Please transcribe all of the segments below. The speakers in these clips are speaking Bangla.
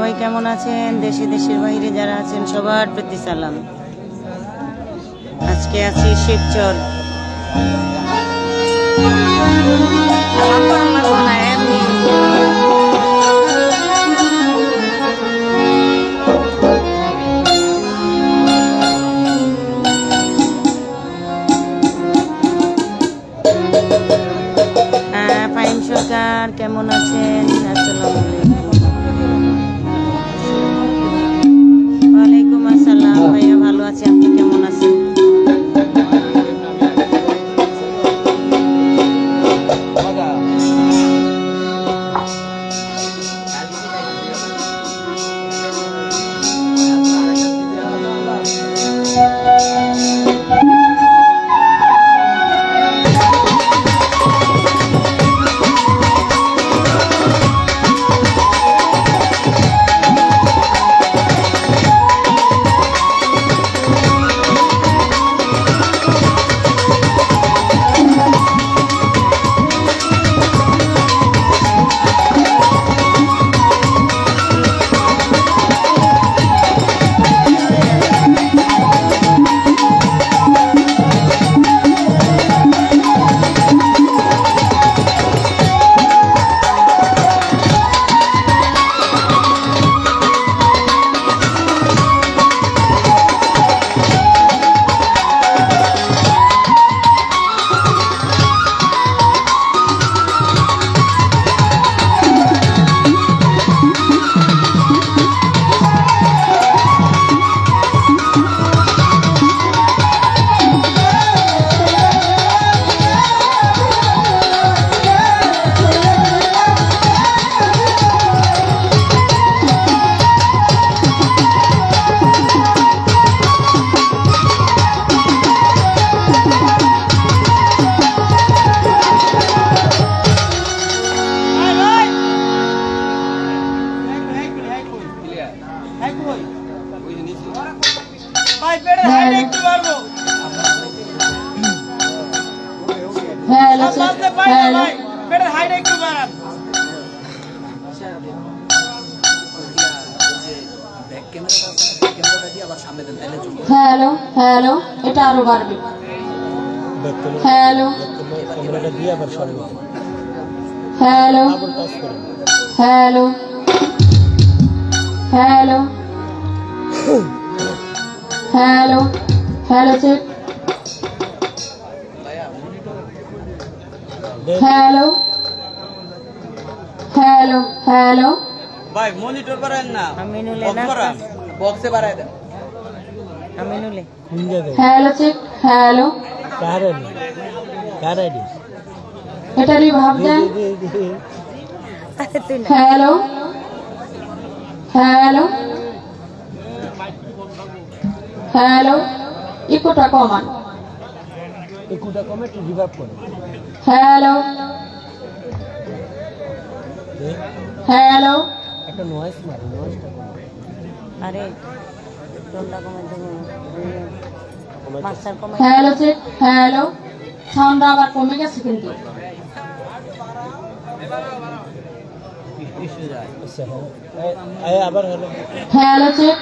সবাই কেমন আছেন? দেশে দেশের বাইরে যারা আছেন সবার প্রতি সালাম। আজকে আছি শিবচর। ফাইন সরকার কেমন আছেন? আসসালামু আলাইকুম। ওয়ালাইকুম আসসালাম ভাইয়া, ভালো আছি, আপনি কেমন আছেন? হ্যালো হ্যালো, এটা আরো বাড়বে। Hello hello hello hello hello hello check. Hello hello hello ভাই মনিটর করেন না, আমিনুলে বক্সে বাড়ায় দেন। আমিনুলে হ্যালো চেক। হ্যালো এটা রিভাব দেন। হ্যালো হ্যালো হ্যালো ইকোটা কমান। একটু রিভাব করুন। হ্যালো হ্যালো একটা নয়েজ মারো, নয়েজটা কমান। আরে টোনটা কমে দেবো, মাস্টার কমে। Hello check. হ্যালো সাউন্ড আবার কমে গেছে কিন্তু। আবার হ্যালো হ্যালো চেক।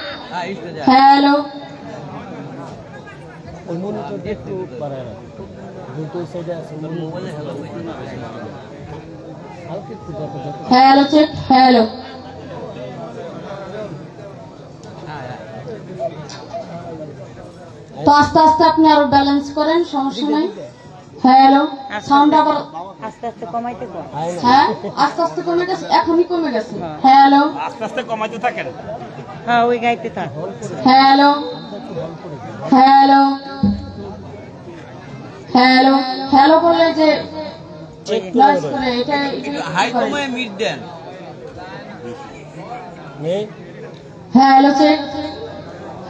হ্যালো ওই মনিটরটা একটু বাড়ায় রাখো, দুটো সাইডে আছে মোবাইলে। হ্যালো হালকা একটু দেখো। Hello check. হ্যালো তো আস্তে আস্তে আপনি আরো ব্যালেন্স করেন, সমস্যা নাই। হ্যালো সাউন্ড আবার আস্তে আস্তে কমাইতে কর। হ্যাঁ আস্তে আস্তে কমে গেছে, এখনই কমে গেছে। হ্যালো আস্তে আস্তে কমাইতে থাকেন। হ্যাঁ ওই গাইতে থাক। হ্যালো হ্যালো হ্যালো হ্যালো বলে যে নয়েজ করে, এটা হাই কমায় মিট দেন। Hello check.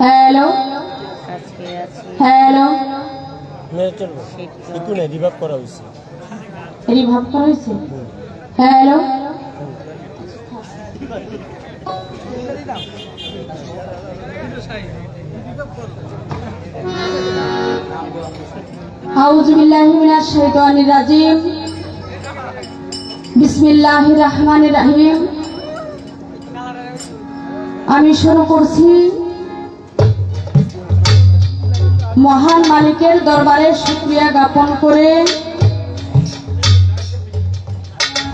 হ্যালো আজকে আছি হ্যালো একটু না রিভাব করা হয়েছে। রিভাব করা হয়েছে। হ্যালো আউযু বিল্লাহি মিনাশ শাইতানির রাজিম। বিসমিল্লাহির রহমানির রহিম। আমি শুরু করছি মহান মালিকের দরবারে শুকরিয়া জ্ঞাপন করে,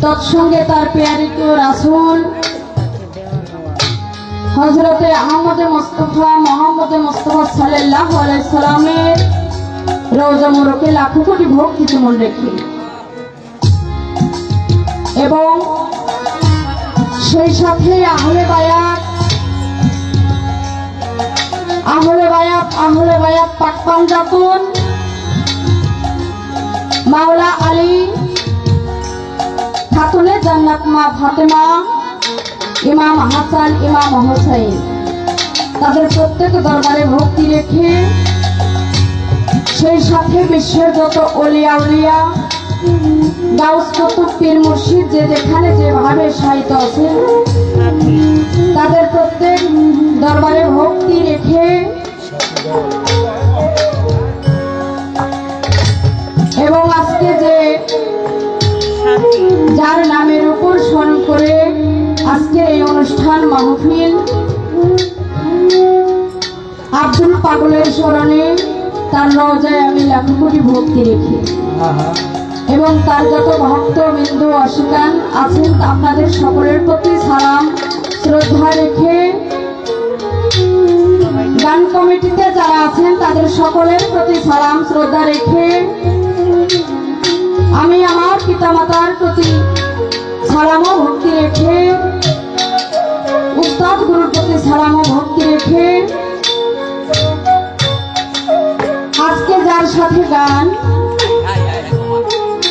তৎসঙ্গে তার প্রিয় রাসূল হযরতে আহমদে মুস্তাফা মুহাম্মদে মুস্তাফা সাল্লাল্লাহু আলাইহি সাল্লামের রওজা মুবারকে লাখো কোটি ভক্তি চুমন রেখে এবং সেই সাথে আহলে বায়াত পাক পাঞ্জাতুন মাওলা আলী খাতুনে জান্নাত মা ফাতেমা, ইমাম হাসান, ইমাম হোসেন, তাদের প্রত্যেক দরবারে ভক্তি রেখে সেই সাথে বিশ্বের যত ওলিয়া উলিয়া গাউস কুতুব পীর মুর্শিদ যে যেখানে যেভাবে সাহিত্য আছে তাদের প্রত্যেক দরবারে ভক্তি রেখে এবং আজকে যে যার নামের উপর স্মরণ করে আজকের এই অনুষ্ঠান মাহফিল, আব্দুল পাগলের স্মরণে তার রওজায় আমি লাখো কোটি ভক্তি রেখে এবং তার যত ভক্ত বিন্দু অশিকান আছেন আপনাদের সকলের প্রতি সালাম শ্রদ্ধা রেখে, গান কমিটিতে যারা আছেন তাদের সকলের প্রতি সালাম শ্রদ্ধা রেখে, আমি আমার পিতামাতার প্রতি সালাম ও ভক্তি রেখে, উস্তাদ গুরুর প্রতি সালাম ও ভক্তি রেখে, আজকে যার সাথে গান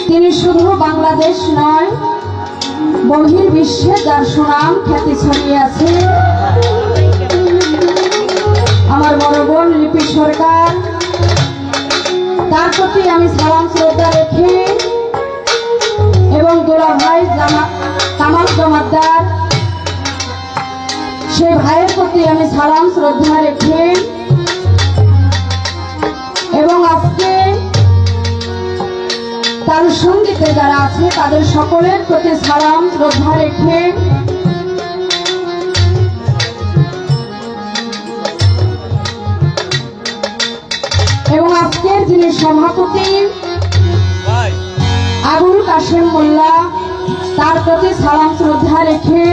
তিনি শুধু বাংলাদেশ নয় বহির্বিশ্বে যার সুনাম খ্যাতি ছড়িয়ে আছে, আমার বড় বোন লিপি সরকার, তার প্রতি আমি সালাম শ্রদ্ধা রেখে এবং দোলা ভাই কামাল জমাদ্দার সেই ভাইয়ের প্রতি আমি সালাম শ্রদ্ধা রেখে এবং আজকে তার সঙ্গীতে যারা আছে তাদের সকলের প্রতি সালাম শ্রদ্ধা রেখে এবং আজকের যিনি সভাপতি আবুল কাশেম মোল্লা তার প্রতি সালাম শ্রদ্ধা রেখে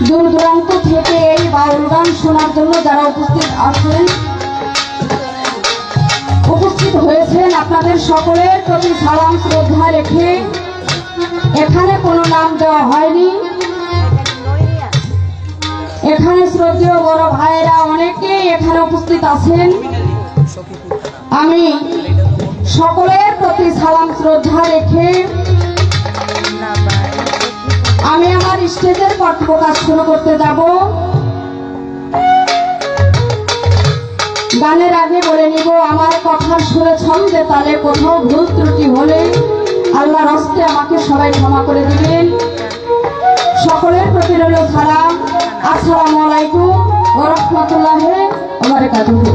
দূর দূরান্ত থেকে এই বাউল গান শোনার জন্য যারা উপস্থিত হয়েছেন আপনাদের সকলের প্রতি সালাম শ্রদ্ধা রেখে, এখানে কোনো নাম দেওয়া হয়নি, এখানে শ্রদ্ধেয় বড় ভাইয়েরা অনেকেই এখানে উপস্থিত আছেন, আমি সকলের প্রতি সালাম শ্রদ্ধা রেখে আমি আমার স্টেজের পট প্রকাশ শুরু করতে যাব। গানের আগে বলে নিব আমার কথার সুরে ছন্দে তালে কোথাও ভুল ত্রুটি হলে আল্লাহর হস্তে আমাকে সবাই ক্ষমা করে দিবেন। সকলের প্রতি রইল সালাম, আসসালামু আলাইকুম ওয়া রাহমাতুল্লাহি ওয়া বারাকাতুহু।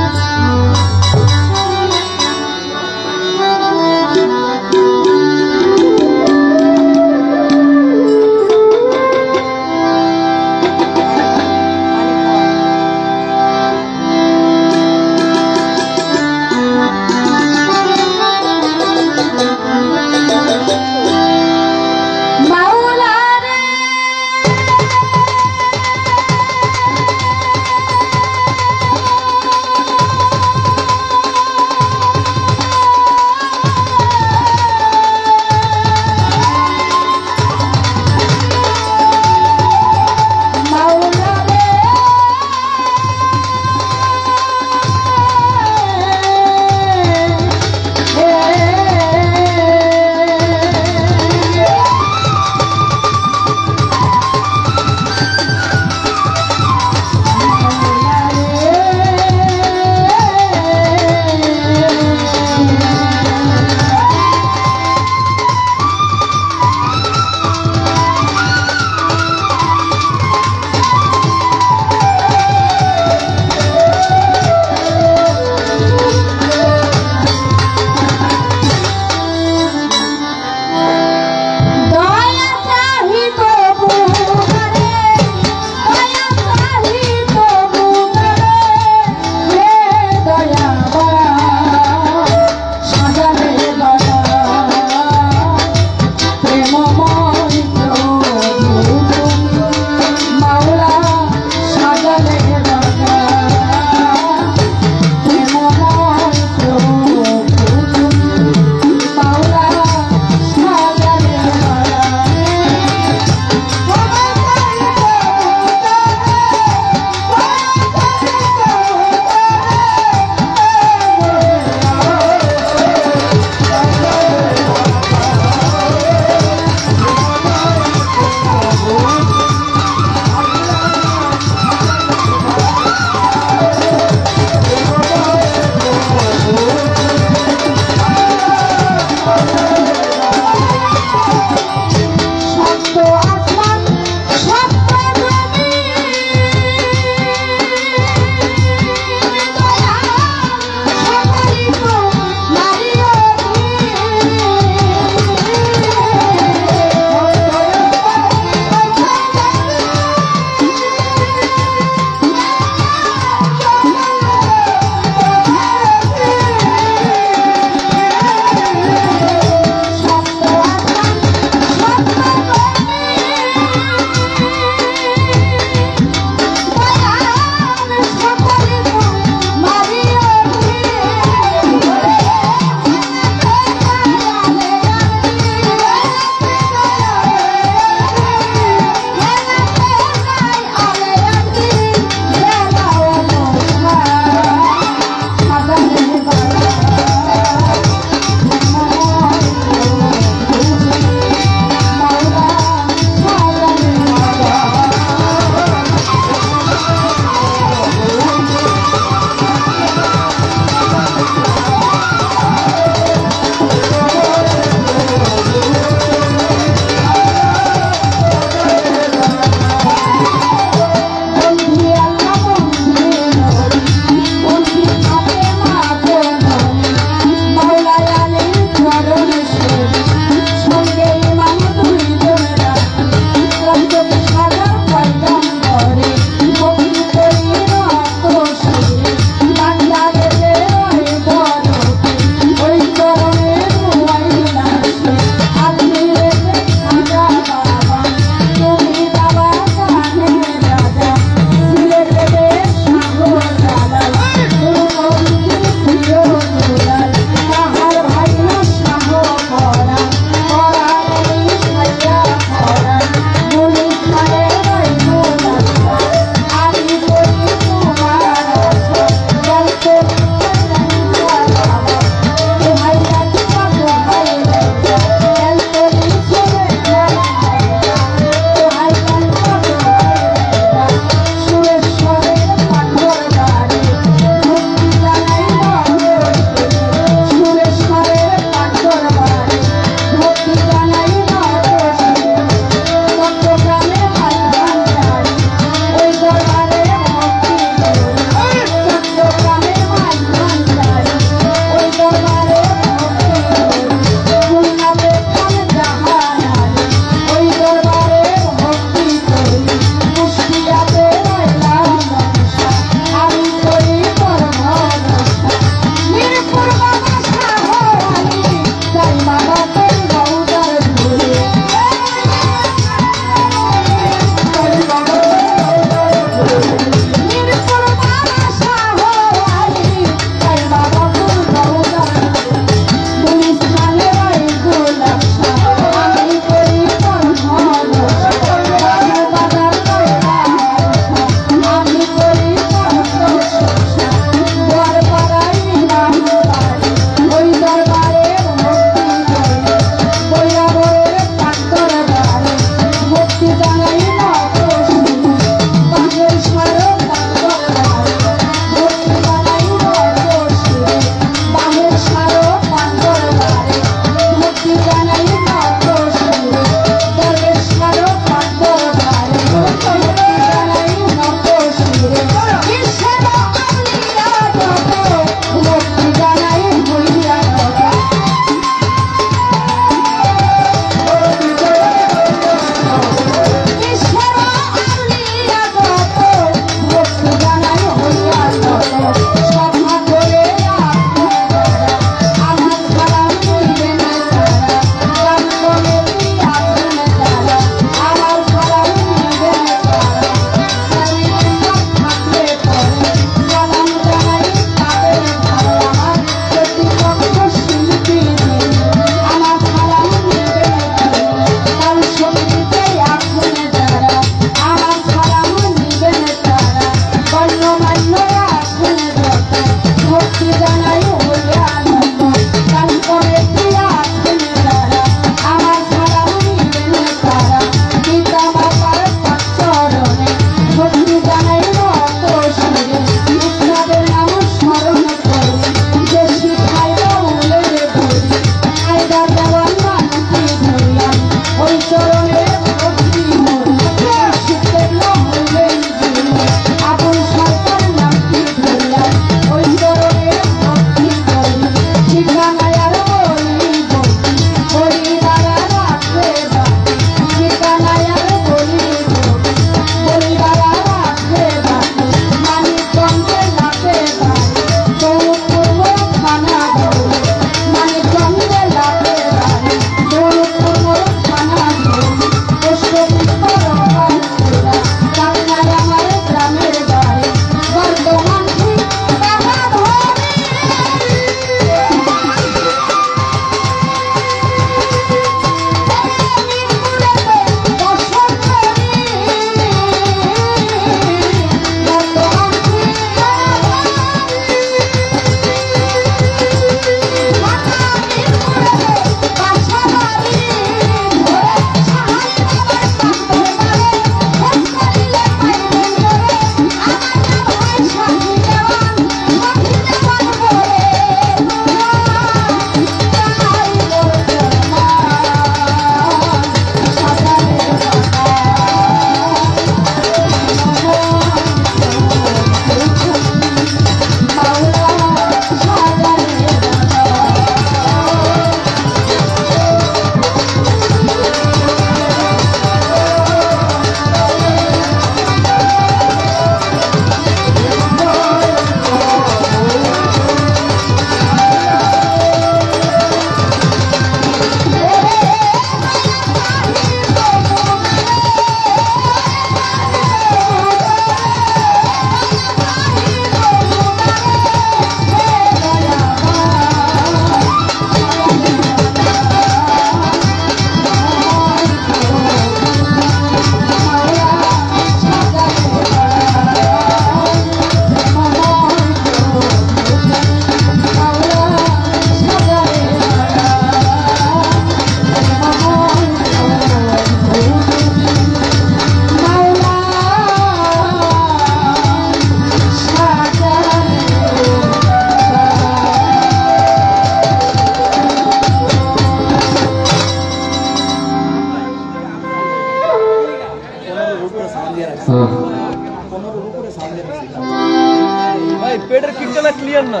পেটেরটা ক্লিয়ার না।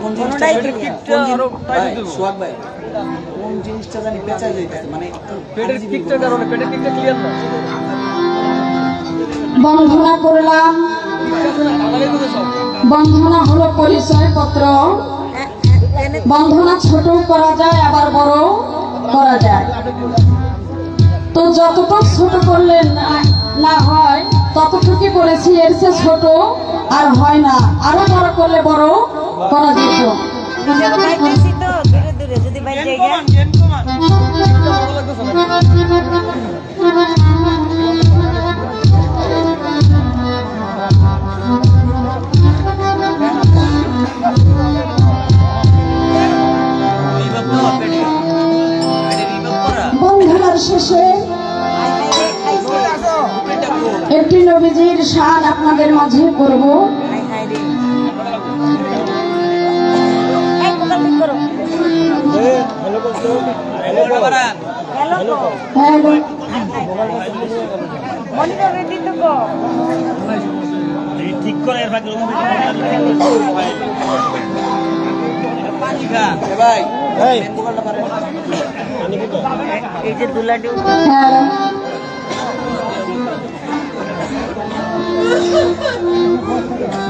কোনোটাই clear। কিকটা আরো টাইট দেব। সোহাগ ভাই কোন জিনিসটা জানি পেঁচা যাইতেছে মানে পেটের কিকটার কারণে পেটের কিকটা ক্লিয়ার না। বন্ধনা করলাম। আমাদের তো সব বন্ধনা হলো পরিচয় পত্র। বন্ধনা ছোট করা যায় আবার বড় করা যায়। তো যতটুকু ছোট করলে না হয় ততটুকুই করেছি, এর চেয়ে ছোট আর হয় না, আরো বড় করলে বড় করা যেত। বাইতেছি তো দূরে দূরে যদি বাইরে যাই ভালো লাগতেছে না। বন্ধনার শেষে একটি নবীজির শান আপনাদের মাঝে করব। হ্যালো বলছো। হ্যালো, ঠিক করে এর ভাগ পানি খা ভাই এই মোবাইলটা পারে এই যে দুলাটি হ্যালো।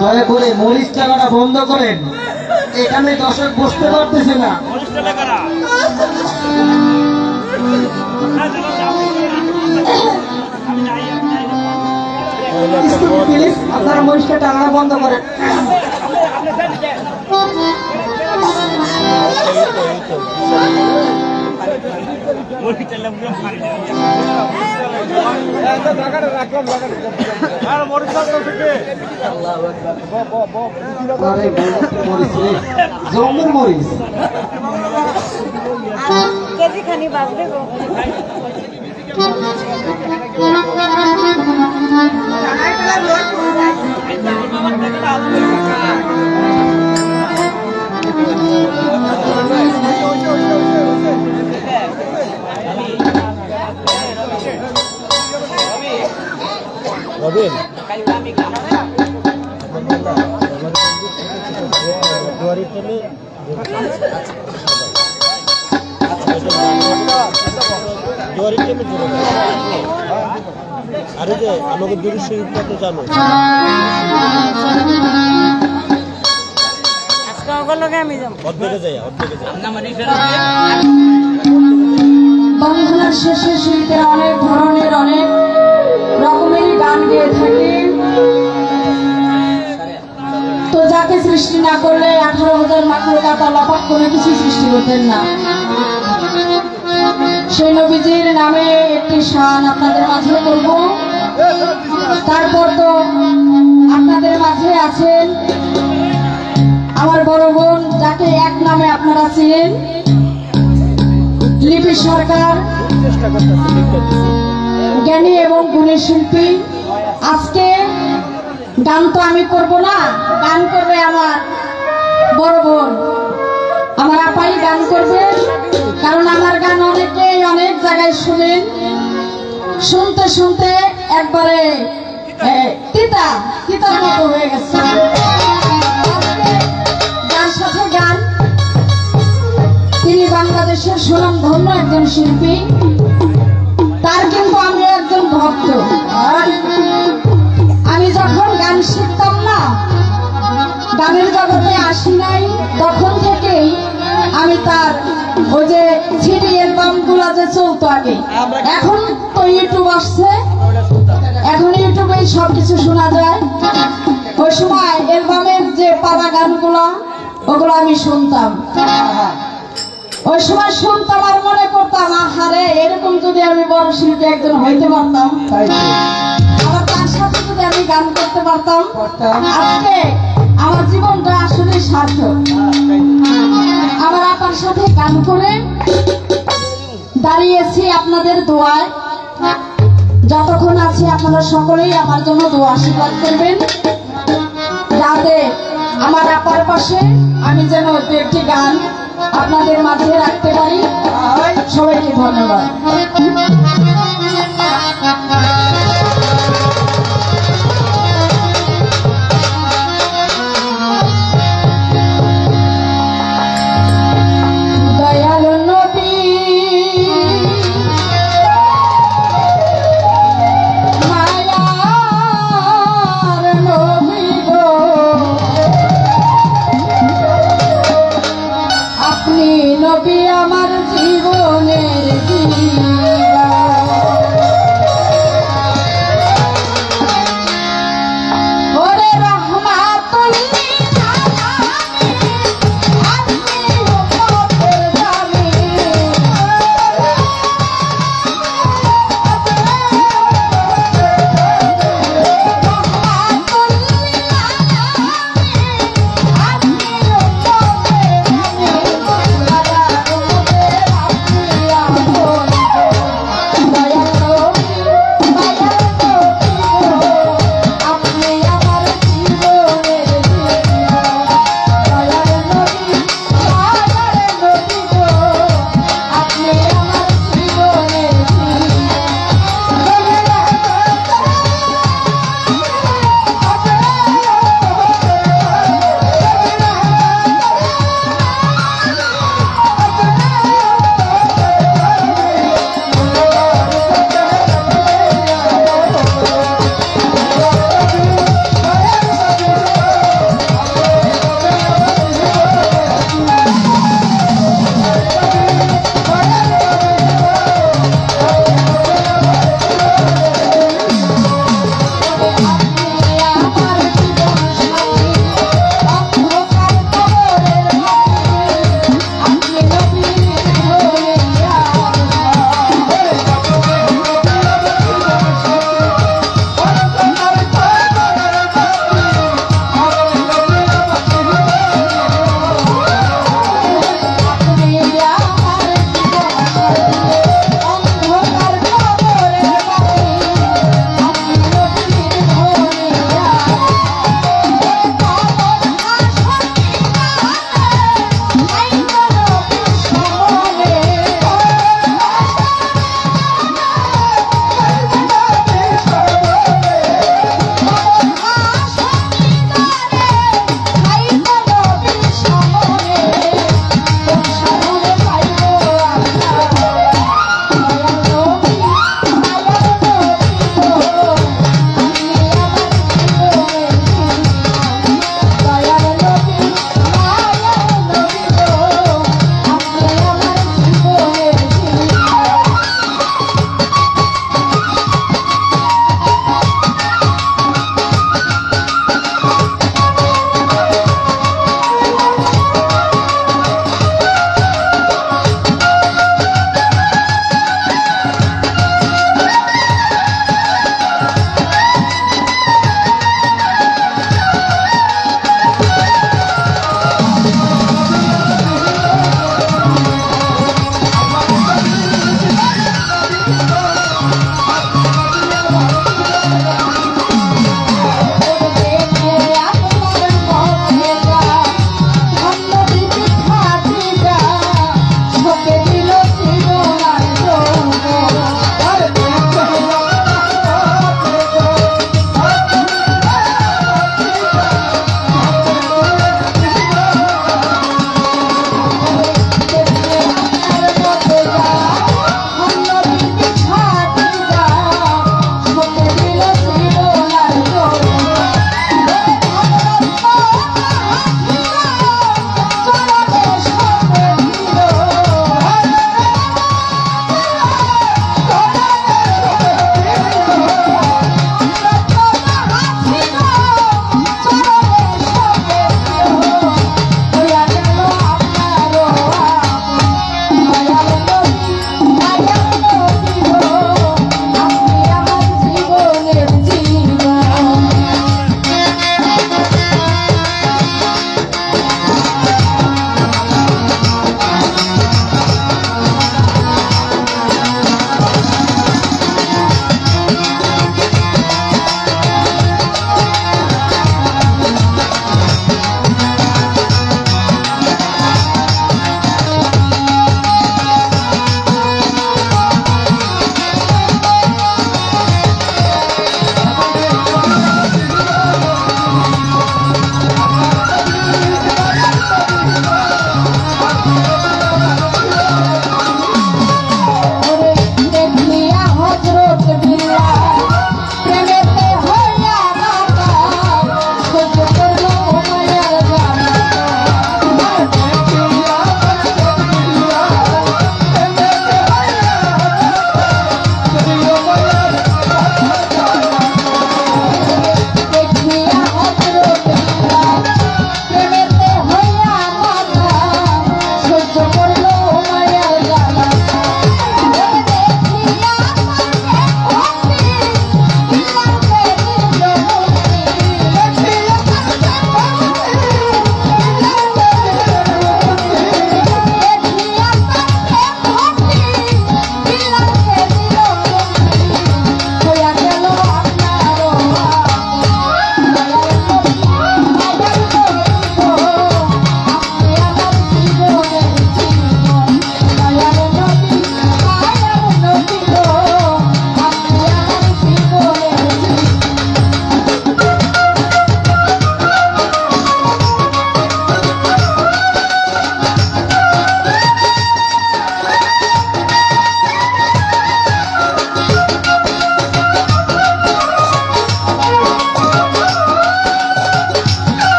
দয়া করে মরিচ টাকাটা বন্ধ করেন, এখানে দর্শক বসতে পারতেছে না। প্লিজ আপনারা মরিচটা টাকাটা বন্ধ করেন। আরে মরিচ রে, জঙ্গল মরিচ। কেজি খানি বাজবে গো। রবিন আরে যে আমাকে দূরের শরীরটা তো জানো। আজকে ওগুলোকে আমি যাবো। অর্ধেকে যাই বন্ধনার শেষে শিল্পীরা অনেক ধরনের অনেক রকমের গান গেয়ে থাকে। তো যাকে সৃষ্টি না করলে 18,000 মাখলুকাত আল্লাহ পাক কোনো কিছু সৃষ্টি করতেন না। সেই নবীজির নামে একটি শান আপনাদের মাঝে করব। তারপর তো আপনাদের মাঝে আছেন আমার বড় বোন, যাকে এক নামে আপনারা চিনেন, লিপি সরকার, জ্ঞানী এবং গুণী শিল্পী। আজকে গান তো আমি করব না, গান করবে আমার বড় বোন, আমার আপাই গান করবে। কারণ আমার গান অনেকেই অনেক জায়গায় শুনেন, শুনতে শুনতে একবারে তিতার মতো হয়ে গেছে। যার সাথে গান, তিনি বাংলাদেশের সুনামধন্য একজন শিল্পী, তার কিন্তু আমি একজন ভক্ত। আমি যখন গান শিখতাম না, গানের জগতে আসি নাই, তখন থেকেই আমি তার ওই যে সিডি অ্যালবাম গুলা যে চলতো আগে, এখন তো ইউটিউব আসছে, এখন ইউটিউবে সবকিছু শোনা যায়। ওই সময় অ্যালবামের যে পাতা গানগুলা, ওগুলো আমি শুনতাম। ওই সময় শুনতাম আর মনে করতাম, আহারে এরকম যদি আমি বড় শিল্পী একজন হইতে পারতাম, আমার তার সাথে যদি আমি গান করতে পারতাম, আজকে আমার জীবনটা আসলে সার্থক। আমার আপার সাথে গান করে দাঁড়িয়েছি আপনাদের দোয়ায়। যতক্ষণ আছি আপনারা সকলেই আমার জন্য দোয়া আশীর্বাদ করবেন, যাতে আমার আপার পাশে আমি যেন একটি গান আপনাদের মাঝে রাখতে পারি। সবাইকে ধন্যবাদ। নবী আমার জীবনের জীবন। ওরে রহমাতুল লিল আলামিন আপনি উম্মতের জামিন। রহমাতুল লিল আলামিন আপনি উম্মতের জামিন। সারা উম্মতের আপনি আপন।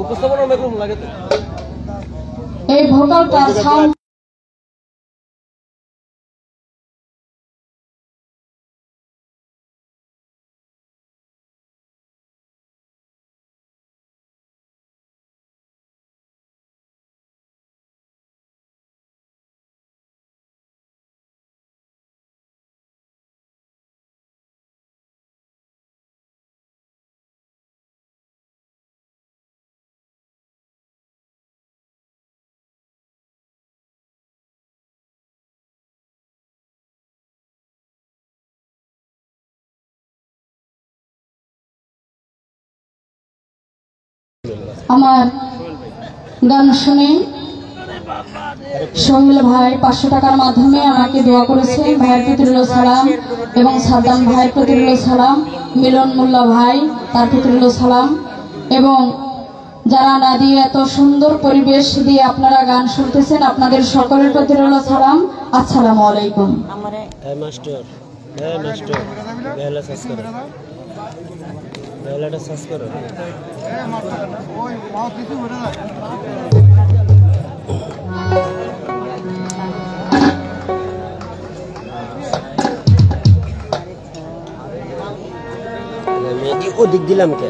উপস্থাপনা মেকরুম লাগে তো এই ভোকালটা সাউন্ড আমার গান শুনে সোহেল ভাই 500 টাকার মাধ্যমে আমাকে দোয়া করেছে। ভাইয়ের প্রতি রইল সালাম এবং সাদ্দাম ভাইয়ের প্রতি রইল সালাম, মিলন মোল্লা ভাই তার প্রতি রইল সালাম এবং যারা না দিয়ে এত সুন্দর পরিবেশ দিয়ে আপনারা গান শুনতেছেন আপনাদের সকলের প্রতি রইল সালাম। আসসালামু আলাইকুম। আমারে মাস্টার বেলা সাস করে বেলাটা সাস করে ওদিক দিলাম কে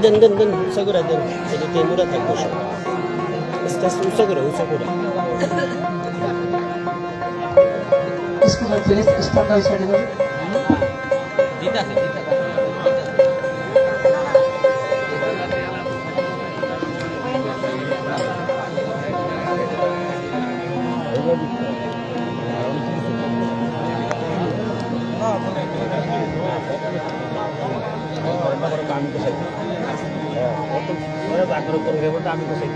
দেন দেন দেন উঁচা করে দেন এটা তেমুরা থাকবো সব আস্তে আস্তে উঁচা করে আমি তো চাই আমি তো চাই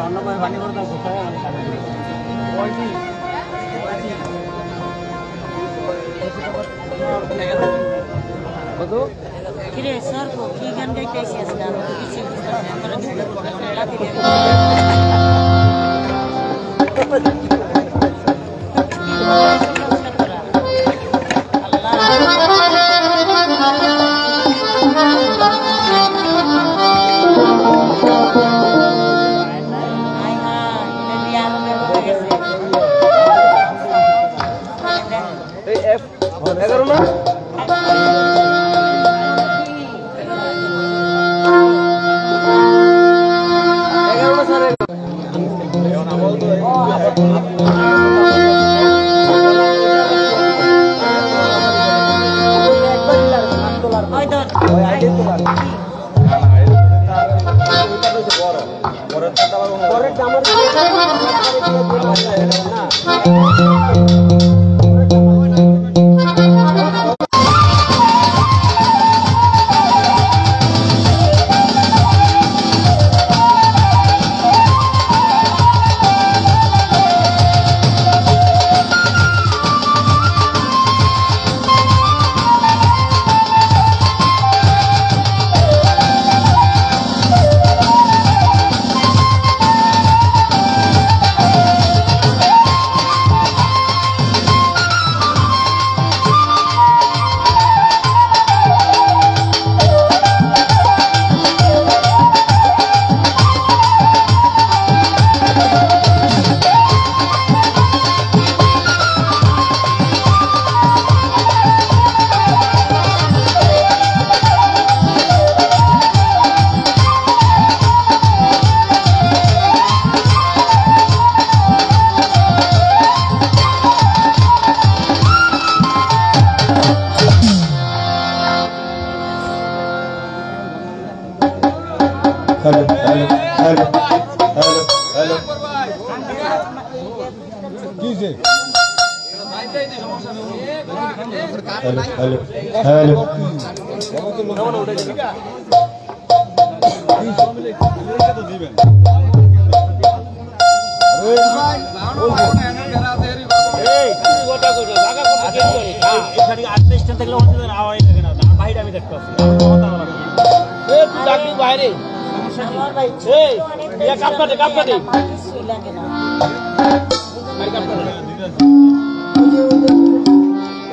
অন্য ভানি করে কিরে স্যার কি গান গাইতে আসিস না আমি কিছু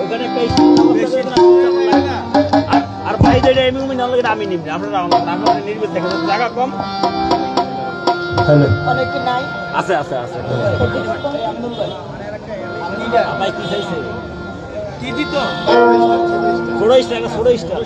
ওখানে এটা আমি নিবি আপনারা আপনারা নির্বিল দেখেন জায়গা কম হ্যালো অনেক নাই আছে আছে আছে ভাই কি চাইছে কি দিত ছোড়ো স্টার ছোড়ো স্টার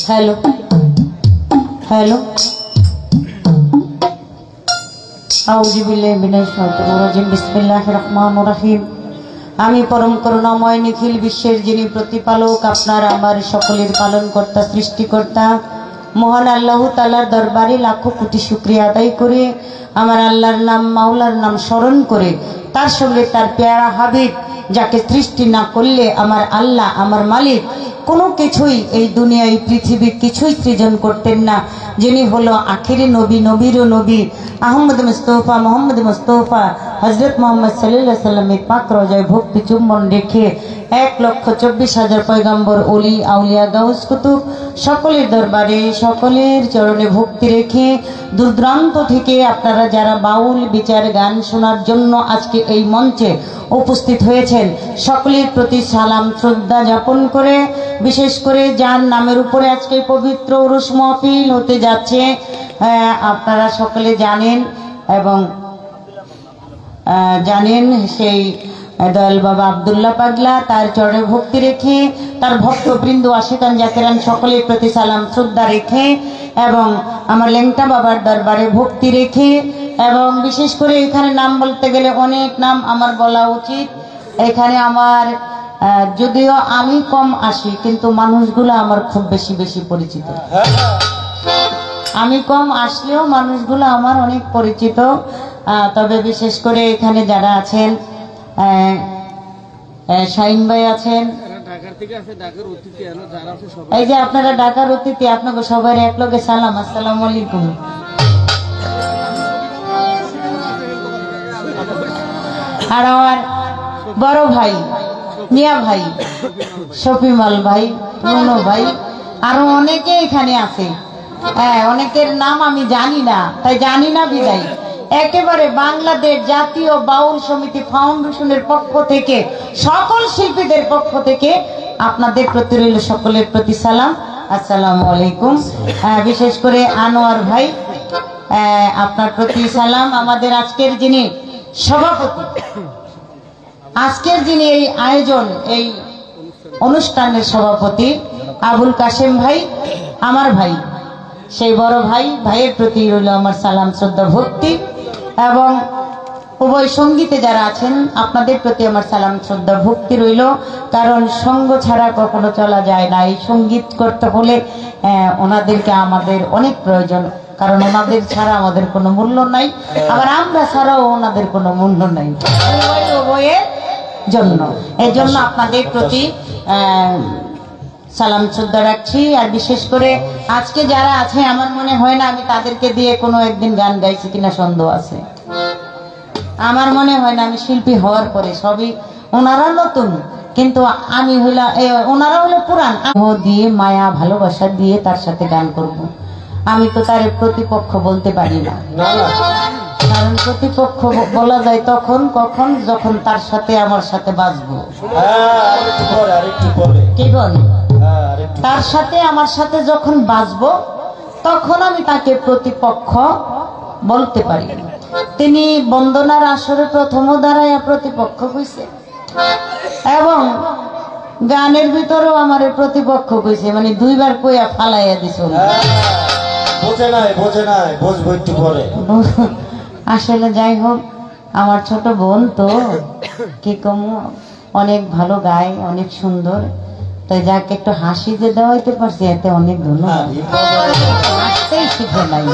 হ্যালো হ্যালো আউযুবিল্লাহি মিনাশ শাইতানির রাজিম বিসমিল্লাহির রহমানির রহিম। আমি পরম করুণাময় নিখিল বিশ্বের যিনি প্রতিপালক, আপনার আমার সকলের পালনকর্তা সৃষ্টিকর্তা মহান আল্লাহ তাআলার দরবারে লাখো কোটি শুকরিয়া আদায় করে আমার আল্লাহর নাম মাওলার নাম স্মরণ করে তার সঙ্গে তার পেয়ারা হাবিব যাকে সৃষ্টি না করলে আমার আল্লাহ আমার মালিক কোনো কিছুই এই দুনিয়ায় পৃথিবী কিছুই সৃজন করতেন না, যিনি হলো আখিরি নবী নবীরও নবী আহমদ মুস্তফা মোহাম্মদ মুস্তফা হজরত মোহাম্মদ সাল্লাল্লাহু আলাইহি সাল্লামের পাক রোজায় ভক্তি চুম্বন রেখে 1,24,000 পয়গম্বর ওলি আউলিয়া গাউস কুতুব সকলের দরবারে সকলের চরণে ভক্তি রেখে দূরদূরান্ত থেকে আপনারা যারা বাউল বিচার গান শোনার জন্য আজকে এই মঞ্চে উপস্থিত হয়েছেন সকলের প্রতি সালাম শ্রদ্ধা জ্ঞাপন করে, বিশেষ করে যার নামের উপরে আজকে পবিত্র উরুস মাহফিল হতে যাচ্ছে আপনারা সকলে জানেন এবং জানেন সেই দয়াল বাবা আব্দুল্লাহ পাগলা তার চরণে ভক্তি রেখে তার ভক্তবৃন্দ আশিকান জাকিরান সকলের প্রতি সালাম শ্রদ্ধা রেখে এবং আমার লেংটা বাবার দরবারে ভক্তি রেখে এবং বিশেষ করে এখানে নাম বলতে গেলে অনেক নাম আমার বলা উচিত। এখানে আমার যদিও আমি কম আসি কিন্তু মানুষগুলো আমার খুব বেশি বেশি পরিচিত। আমি কম আসলেও মানুষগুলো আমার অনেক পরিচিত। তবে বিশেষ করে এখানে যারা আছেন শাহিন ভাই আছেন, এই যে আপনারা ঢাকার অতিথি, আপনাকে সবাই এক লগে সালাম, আসসালামু আলাইকুম। আর আমার বড় ভাই মিয়া ভাই, শফিমাল ভাই, রুনো ভাই, আরো অনেকে এখানে আছে। অনেকের নাম আমি জানি না, তাই জানি না বিদায় একেবারে বাংলাদেশ জাতীয় বাউল সমিতি ফাউন্ডেশনের পক্ষ থেকে সকল শিল্পীদের পক্ষ থেকে আপনাদের প্রতি রইল সকলের প্রতি সালাম, আসসালামু আলাইকুম। বিশেষ করে আনোয়ার ভাই আপনার প্রতি সালাম। আমাদের আজকের যিনি সভাপতি, আজকের যিনি এই আয়োজন এই অনুষ্ঠানের সভাপতি আবুল কাশেম ভাই, আমার ভাই, সেই বড় ভাই, ভাইয়ের প্রতি রইল আমার সালাম শ্রদ্ধা ভক্তি এবং উভয় সঙ্গীতে যারা আছেন আপনাদের প্রতি আমার সালাম শ্রদ্ধা ভক্তি রইল। কারণ সঙ্গ ছাড়া কখনো চলা যায় না, এই সঙ্গীত করতে হলে ওনাদেরকে আমাদের অনেক প্রয়োজন, কারণ ওনাদের ছাড়া আমাদের কোনো মূল্য নাই, আবার আমরা ছাড়াও ওনাদের কোনো মূল্য নাই উভয়ের জন্য। এই জন্য আপনাদের প্রতি সালাম শ্রদ্ধা রাখছি। আর বিশেষ করে আজকে যারা আছে আমার মনে হয় না আমি তাদেরকে দিয়ে কোনো একদিন গান গাইছি কিনা সন্দেহ আছে, আমার মনে হয় না। আমি শিল্পী হওয়ার পরে সবই ওনারা নতুন, কিন্তু আমি হইলা ওনারা হলো পুরান দিয়ে মায়া ভালোবাসা দিয়ে তার সাথে গান করব। আমি তো তার প্রতিপক্ষ বলতে পারি না, কারণ প্রতিপক্ষ বলা যায় তখন কখন যখন তার সাথে আমার সাথে বাঁচবো। কি বল, তার সাথে আমার সাথে যখন বাঁচবো তখন আমি তাকে প্রতিপক্ষ বলতে পারি। তিনি বন্দনার আসরে প্রথম দাঁড়ায় প্রতিপক্ষ কইছে এবং গানের ভিতরেও আমার প্রতিপক্ষ কইছে, মানে দুইবার কইয়া ফালাইয়া দিছ। আসলে যাই হোক, আমার ছোট বোন তো কি কম অনেক ভালো গায়, অনেক সুন্দর, তাই যাকে একটু হাসি যে দেওয়াইতে পারছি এতে অনেক ধন্যবাদ। হাসতেই শিখে নাই,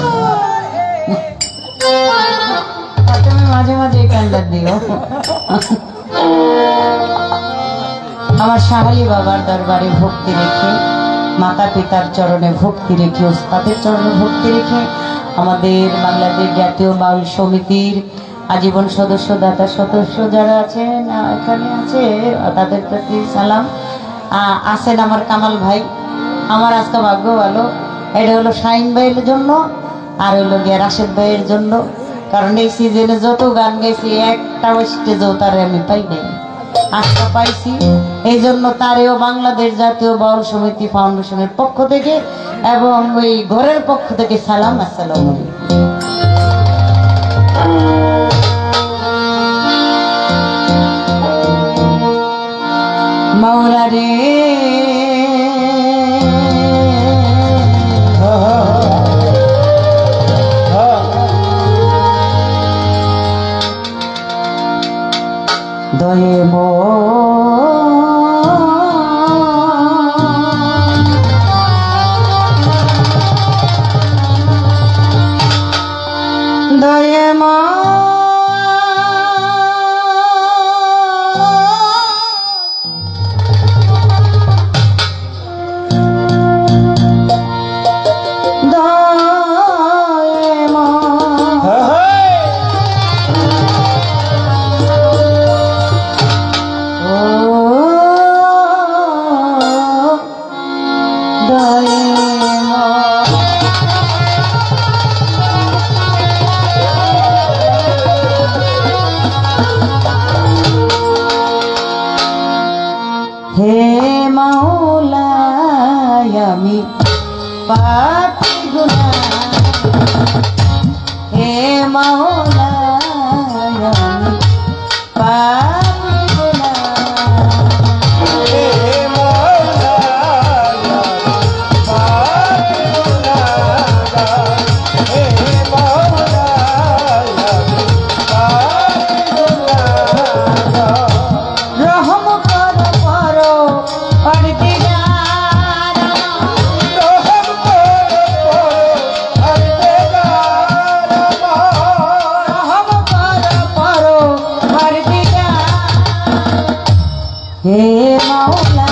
তুমি মাঝে মাঝে কান্ডা দিও। আমার শাহালি বাবার দরবারে ভক্তি রেখে, মাতা পিতার চরণে ভক্তি রেখে, ওস্তাদের চরণে ভক্তি রেখে, আমাদের বাংলাদেশ জাতীয় বাউল সমিতির আজীবন সদস্য দাতা সদস্য যারা আছেন এখানে আছে তাদের প্রতি সালাম। আছেন আমার কামাল ভাই, আমার আজকে ভাগ্য ভালো, এটা হলো শাহিন ভাইয়ের জন্য আর হইলো গিয়া রাশেদ ভাইয়ের জন্য, কারণ এই সিজনে যত গান গাইছি একটা স্টেজও তারে আমি পাই নাই, আজকে পাইছি। এই জন্য তারেও বাংলাদেশ জাতীয় বাউল সমিতি ফাউন্ডেশনের পক্ষ থেকে এবং ওই ঘরের পক্ষ থেকে সালাম, আসসালামু আলাইকুম। মাওলা রে দয়ে দয়ে হে মাওলা আমি পাপী গুনাহ হে মাওলা আমি পাপী গুনাহ হে মাওলা পাপী গুনাহ হে মাওলা পাপী গুনাহ রহম করো করো পরদিগার রহম করো পরদিগার রহম করো পরদিগার হে মাওলা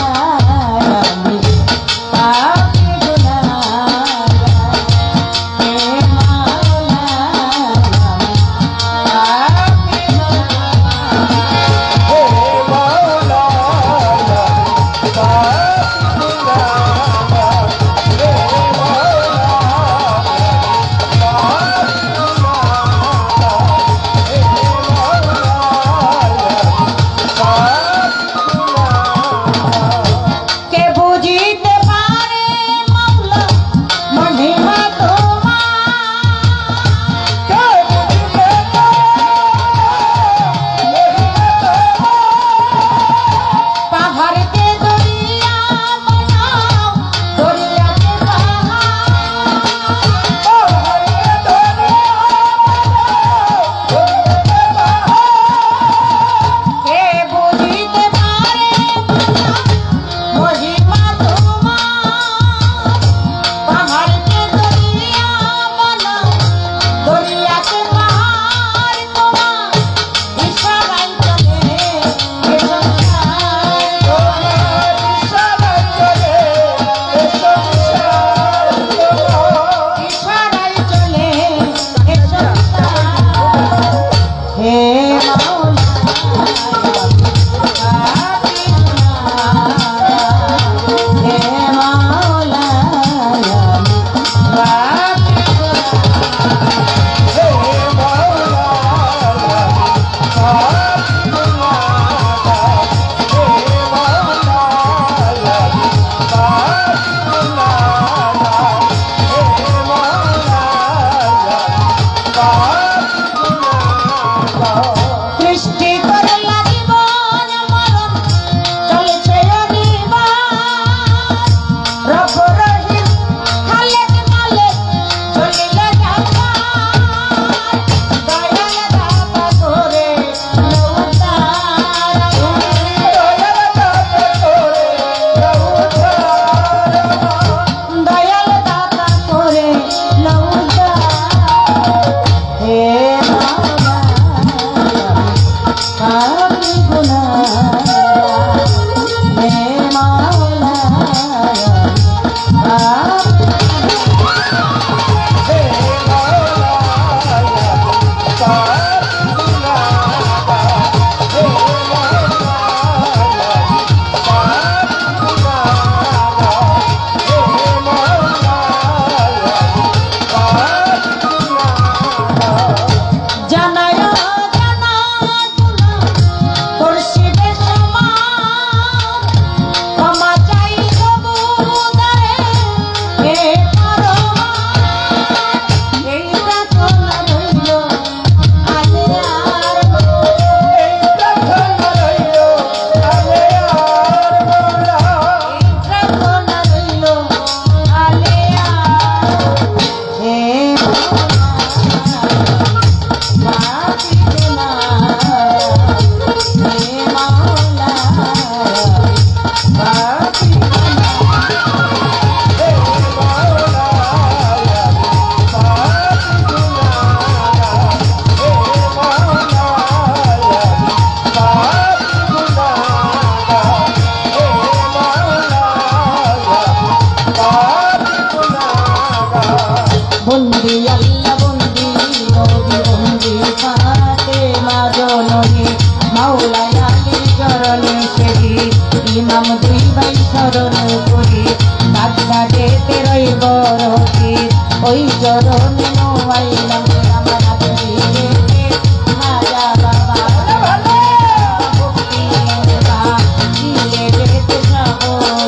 আমি পাপী গুনাহগার হে মাওলা আমি পাপী গুনাহগার হে মাওলা আমি পাপী গুনাহগার হে মাওলা কে বুঝিতে পারে মাওলা মহিমা তোমার কে বুঝিতে পারে পাহাড়কে দরিয়া বানাও দরিয়াকে পাহাড়কে দরিয়া কে বুঝিতে পারে মহিমা তোমার পাহাড়কে দরিয়া বানাও দরিয়াকে পাহাড় তোমার ইশারায় চলে এ সংসার তোমার ইশারায় চলে এ সংসার তোমার ইশারায় চলে এ সংসার হে মাওলা পাপী গুনাহগার হে মাওলা আমি পাপী গুনাহগার হে মাওলা আমি পাপী গুনাহগার হে মাওলা আমি পাপী গুনাহগার হে মাওলা আমি সৃষ্টি করলা জীবন মরণ চলছে অনিবার রব রহিম খালেক মালেক চলিলে যাবার দয়াল দাতা করে নৌতার দয়াল দাতা করে নৌতার দয়াল দাতা করে নৌতার হে মাওলা মনে মাওলাই আলীর চরণে সেরি ইমাম দুই ভাই শরণ করি বাদশা যেতে রইব রহিত ওই চরণে নোয়াইলাম আমার হাতে হাজা বাবা ভক্তি মুক্তা দিলে যেতে সব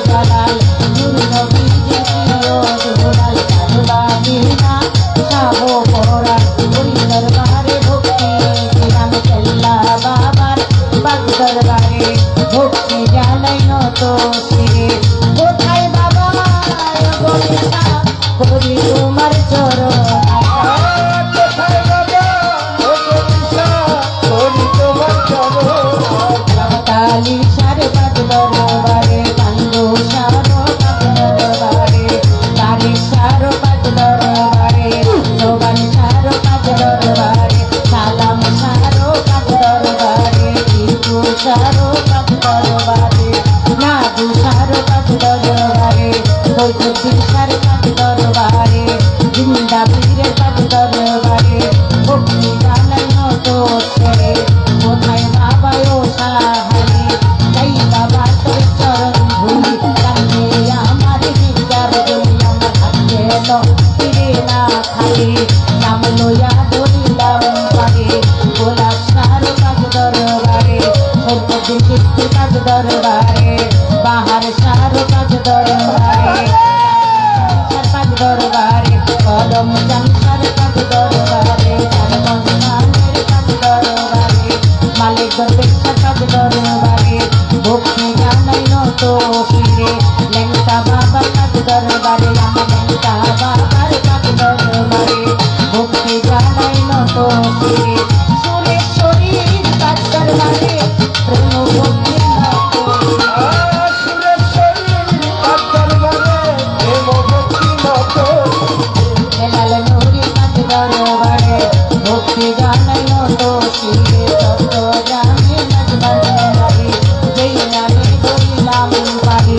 জালাল নূর নবী যে প্রিয় দুলাল কারবালিনা সব পড়া ওই দরবারে ভক্তি দিলাম কেল্লা বাবার বাগ দরবারে ভক্তি জানাই নত শিরে কোথায় বাবা গোবিন্দা করি তোমার চরণ কালী সারে বাগ দরবারে কান্দু সারো বাগ দরবারে কালী সারো বাগ দরবারে সোবান সারো বাগ দরবারে সালাম সারো বাগ দরবারে টিপু সারো বাগ দরবারে নাদু সারো বাগ দরবারে বৈদ্যুতিক সারো বাগ দরবারে জিন্দা পীরের বাগ দরবারে ভক্তি জানাই নত ছেড়ে কোথায় বাবা ও সাহারি যাই বাবা তোর চরণ ধুলি কান্দে আমার বিচার জমি আমার হাতে ফিরে না খালি নাম লইয়া ধরিলাম পারে গোলাপ সার বাগ দরবারে সর্বদিন কীর্তি বাগ দরবারে বাহার সার বাগ দরবারে বাগ দরবারে কদম জানসার বাগ দরবারে জানমনের বাগ দরবারে মালিক দরবেশার বাগ দরবারে ভক্তি জানাই নত ফিরে লেংটা বাবার বাগ দরবারে আমার লেংটা বাবার বাগ দরবারে ভক্তি জানাই নত ফিরে সুরেশ্বরীর বাগ দরবারে প্রেম ভক্তি নত বেলাল নুরি বাগ দরবারে ভক্তি জানাই নত ফিরে তত জানে নজবান্দারি যেই নামে ধরিলাম পারি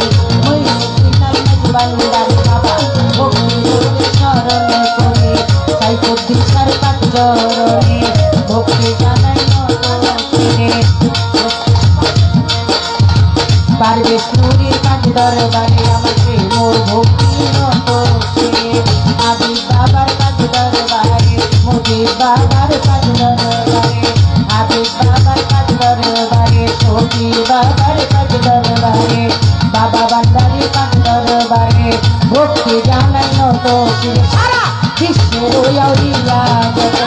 ওই মুক্তিনাল নজবান্দারি বাবা ভক্তি করে স্মরণ করে সাইফুদ্দিন সার বাগ চরণে ভক্তি জানাই নত ফিরে পারবেশ নুরির বাগ দরবারে আমার প্রেম ভক্তি নত ফিরে আবির বাবার বাগ দরবারে মুজিব বাবার বাগ দরবারে আবির বাবার বাগ দরবারে সখী বাবার বাগ দরবারে বাবা বান্দারি বাগ দরবারে ভক্তি জানাই নত ফিরে সারা বিশ্বের ওই আউলিয়া যত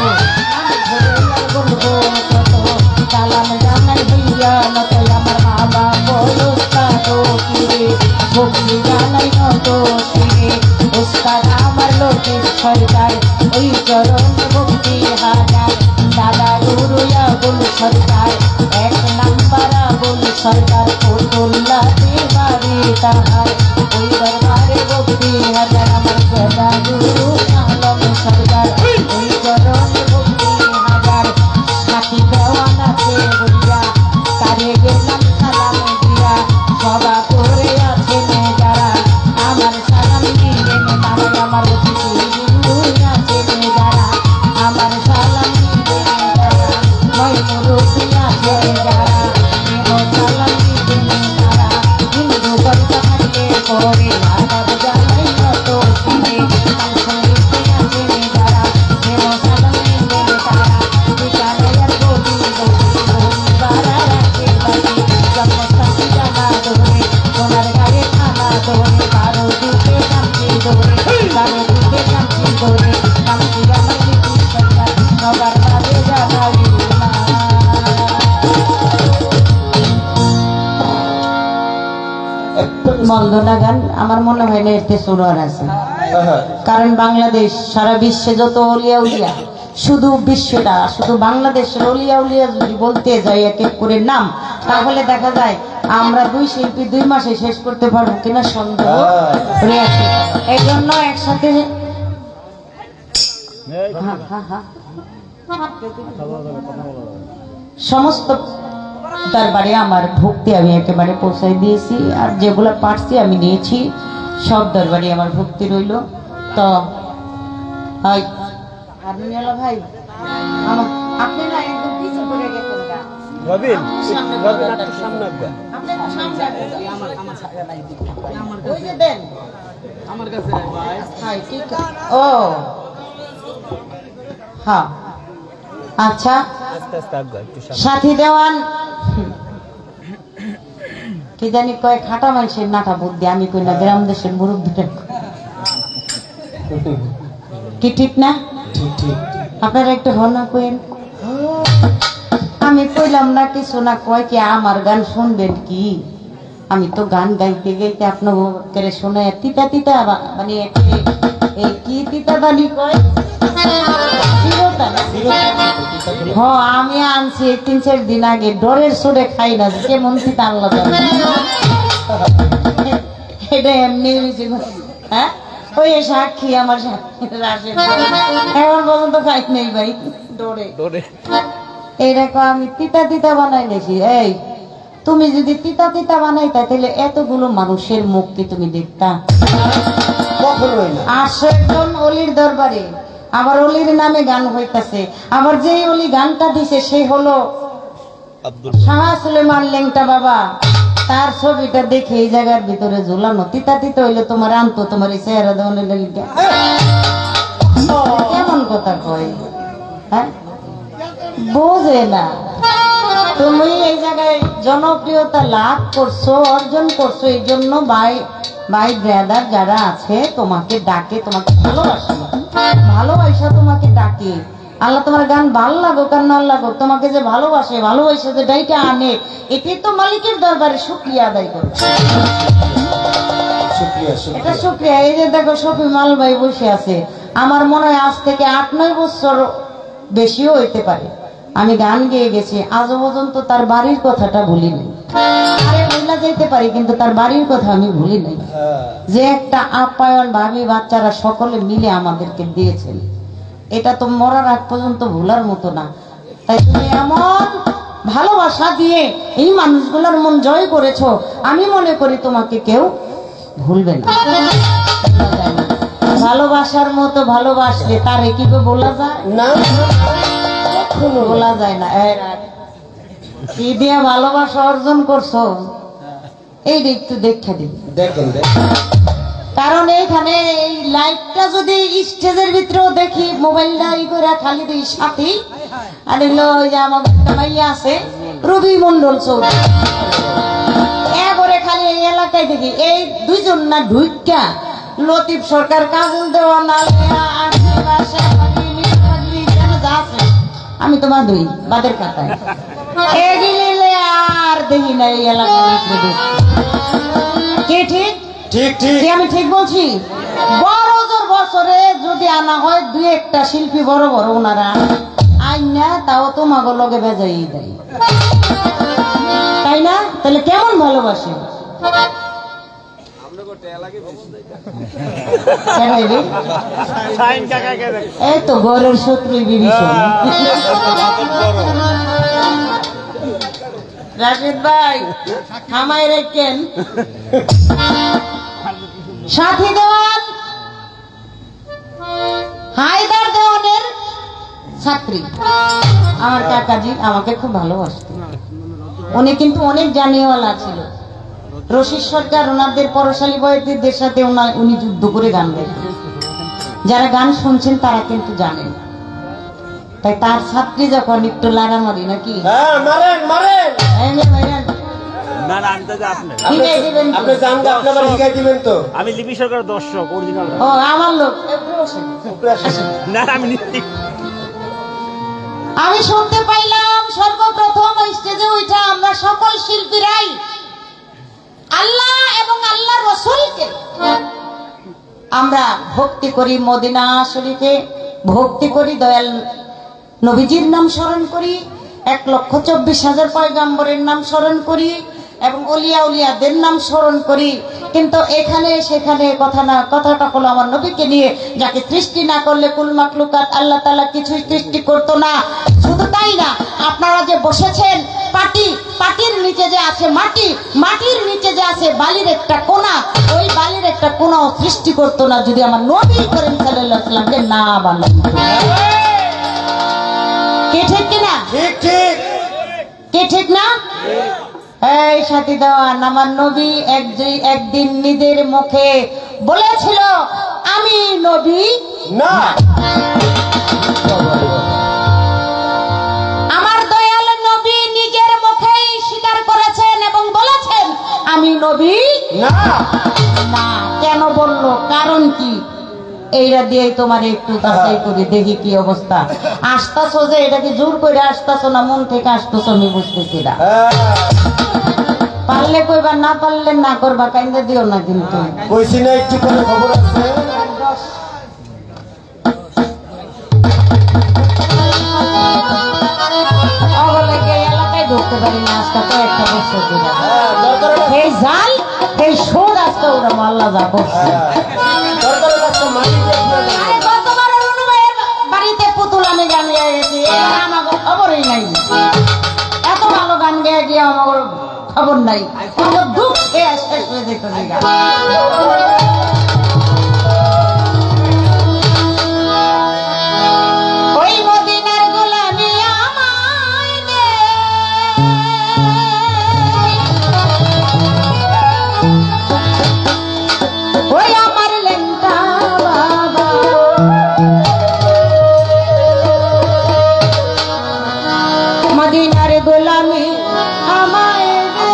আমি ধরে আর বলবো কত সালাম জানাই হইয়া নত আমার মা বাবা ওস্তাদ ফিরে ভক্তি জানাই নত ফিরে ওস্তাদ আমার লোকের সরকার ওই চরণ ভক্তি হাজার দাদা গুরুয়া বল সরকার এক নাম্বার বল সরকার ফতুল্লাতে বাড়ি তাহার ওই দরবারে ভক্তি হাজার আমার দাদা গুরু আলম সরকার ওই চরণ ভক্তি হাজার সাথী দেওয়ানাতে বলিয়া তারে গেলাম সালাম দিয়া সবা করে আছেন যারা আমার সালাম দিলেন তারা আমার অতিথি হিন্দু আছেন যারা আমার সালাম দিলেন তারা ময় মুরব্বী আছেন যারা সালাম দিলেন তারা হিন্দু কথা থাকলে পরে আদাব জানাই নত ফিরে সংস্কৃতি আছেন যারা সালাম দিলেন তারা বিকালয়ার গোবিন্দ বারা রাখে বাড়ি জন্মস্থান জানা ধরে সোনার গায়ে থানা ধরে কারো দিকে শান্তি ধরে কারো দিকে শান্তি ধরে শান্তি আমার নীতি সরকার সবার কাজে জানাই না বন্দনা গান আমার মনে হয় না এতে সুরার আছে কারণ বাংলাদেশ সারা বিশ্বে যত অলিয়া উলিয়া শুধু বিশ্বটা শুধু বাংলাদেশের অলিয়া উলিয়া যদি বলতে যাই এক এক করে নাম তাহলে দেখা যায় আমরা দুই শিল্পী 2 মাসে শেষ করতে পারবো কিনা সন্দেহ রয়েছে এই জন্য একসাথে সমস্ত দরবারে আমার ভক্তি আমি একেবারে পৌঁছাই দিয়েছি আর যেগুলো পারছি আমি নিয়েছি সব দরবারে আমার ভক্তি রইল তো হারমোনিয়ালা ভাই আপনি না একদম পিছু করে গেছেন রবিন রবিন একটু সামনে আসবে আমার কাছে ভাই ও হ্যাঁ আচ্ছা আস্তে আস্তে আসবে একটু সামনে সাথী দেওয়ান কি জানি কয় খাটা মানুষের নাটা বুদ্ধি আমি কই না গ্রাম দেশের মুরব্বীদের কি ঠিক না ঠিক ঠিক আপনারা একটু হনা কইেন আমি কইলাম না কিছু না কয় কি আমার গান শুনবেন কি আমি তো গান গাইতে গাইতে আপনাকে শুনে তিতা তিতা মানে এই কি তিতা বানি কয় চিরতা না? হ্যাঁ আমি আনছি 3-4 দিন আগে ডরের সুরে খাই না কেমন তিতা আল্লাহ জানে এটা এমনি হয়েছে হ্যাঁ ওই সাক্ষী আমার সাক্ষী রাশেদ এখন পর্যন্ত খাই নেই ভাই ডরে দৌড়ে এইরকম আমি তিতা তিতা বানাই দেখি এই তুমি যদি তিতা তিতা বানাইতা তাহলে এতগুলো মানুষের মুখ কি তুমি দেখতা কখনোই না 800 জন অলির দরবারে আবার অলির নামে গান হইতাছে আবার যেই অলি গানটা দিছে সে হলো আব্দুল শাহ সুলেমান লেংটা বাবা তার ছবিটা দেখে এই জায়গার ভিতরে ঝুলানো তিতা তিতা হইলে তোমার আনতো তোমার এই চেহারা দেওয়ানের লাগি কেমন কথা কয় হ্যাঁ বোঝে না তুমি এই জায়গায় জনপ্রিয়তা লাভ করছো অর্জন করছো এই জন্য ভাই ব্রাদার যারা আছে তোমাকে ডাকে তোমাকে ভালোবাসা তোমাকে ডাকে আল্লাহ তোমার গান ভালো লাগুক আর না লাগুক তোমাকে যে ভালোবাসে যে ডাইটা আনে এটি তো মালিকের দরবারে শুকরিয়া আদায় করো শুকরিয়া এটা শুকরিয়া এই যে দেখো শফি মাল ভাই বসে আছে আমার মনে হয় আজ থেকে 8-9 বছর বেশিও হইতে পারে আমি গান গেয়ে গেছি আজও পর্যন্ত তার বাড়ির কথাটা ভুলি নাই আরে ভুলা যাইতে পারি কিন্তু তার বাড়ির কথা আমি ভুলি নাই যে একটা আপ্যায়ন ভাবি বাচ্চারা সকলে মিলে আমাদেরকে দিয়েছেন এটা তো মরার আগ পর্যন্ত ভুলার মতো না তাই তুমি এমন ভালোবাসা দিয়ে এই মানুষগুলোর মন জয় করেছো আমি মনে করি তোমাকে কেউ ভুলবে না ভালোবাসার মতো ভালোবাসলে তারে কি বলা যায় না বলা যায় না কি দিয়ে ভালোবাসা অর্জন করছো এই একটু দেখে দিবি দেখেন কারণ এইখানে এই লাইটটা যদি স্টেজের ভিতরেও দেখি মোবাইলটা ই করে খালি দিই সাথী আর এগুলো ওই যে আমার মাইয়া আছে রবি মন্ডল চৌধুরী এবারে খালি এই এলাকায় দেখি এই দুইজন না ঢুইকা লতিফ সরকার কাজল দেওয়া না আমি তোমার দুই বাদের কাতায় এগিলে আর দেখি না এই এলাকায় কে ঠিক ঠিক ঠিক আমি ঠিক বলছি বড় জোর বছরে যদি আনা হয় 2-1টা শিল্পী বড় বড় ওনারা আইন না তাও তোমাকে লগে বেজাই দেয় তাই না তাহলে কেমন ভালোবাসে এই তো ঘরের শত্রু বিভীষণ রাশেদ ভাই থামাই রেখেন সাথী দেওয়ান হায়দার দেওয়ানের ছাত্রী আমার কাকাজি আমাকে খুব ভালোবাসত উনি কিন্তু অনেক জানিওয়ালা ছিল রশিদ সরকার ওনাদের পরশালী বয়সীদের সাথে উনি যুদ্ধ করে গান গাইতেন যারা গান শুনছেন তারা কিন্তু জানেন তাই তার ছাত্রী যখন একটু লাগামারি নাকি মারেন মারেন না না আমি তো আপনি আপনি জানতে আপনারা শিখাই দিবেন তো আমি লিপি সরকার দর্শক অরিজিনাল ও আমার লোক না আমি আমি শুনতে পাইলাম সর্বপ্রথম স্টেজে উঠা আমরা সকল শিল্পীরাই আল্লাহ এবং আল্লাহ রসুলকে আমরা ভক্তি করি মদিনা শরীফে ভক্তি করি দয়াল নবীজির নাম স্মরণ করি 1,24,000 পয়গম্বরের নাম স্মরণ করি এবং ওলিয়া উলিয়াদের নাম স্মরণ করি কিন্তু এখানে সেখানে কথাটা হলো আমার নবীকে নিয়ে যাকে সৃষ্টি না করলে কুল মাখলুকাত আল্লাহ তাআলা কিছুই সৃষ্টি করতো না শুধু তাই না আপনারা যে বসেছেন পাটির নিচে যে আছে মাটির নিচে যে আছে বালির একটা কোনা ওই বালির একটা কোনাও সৃষ্টি করতো না যদি আমার নবী করিম সাল্লাল্লাহু আলাইহি ওয়াসাল্লামকে না বানাতো কে ঠিক কিনা ঠিক ঠিক কে ঠিক না? এই সাথী দেওয়ান, আমার নবী একদিন নিজের মুখে বলেছিল আমি নবী না। আমার দয়াল নবী নিজের মুখেই স্বীকার করেছেন এবং বলেছেন আমি নবী না। না। কেন বললো, কারণ কি? এইটা দিয়ে তোমার একটু যাচাই করি, দেখি কি অবস্থা। আসতাছো যে এটা কি জোর করে আসতাছো না মন থেকে আসতেছো আমি বুঝতেছি না। পারলে কইবা, না পারলে না করবা, কাইন্দা দিও না কিন্তু। কইছি না একটু করে খবর আছে। এলাকায় ঢুকতে পারি না আজকে তো একটা বছর দিন। এই জাল এই সুদ আজকে ওরা মাল্লা যা করছে। গতবারের অনুযায়ী বাড়িতে পুতুল আমি গান গেয়ে গেছি, আমার খবরই নাই। এত ভালো গান গেয়ে গিয়ে আমার খবর নাই। দুঃখ খেয়ে শেষ হয়ে যেত। ওই মদিনার গোলামি আমায় দে, ওই আমার লেঙ্কা বাবা, মদিনার গোলামি আমায় দে।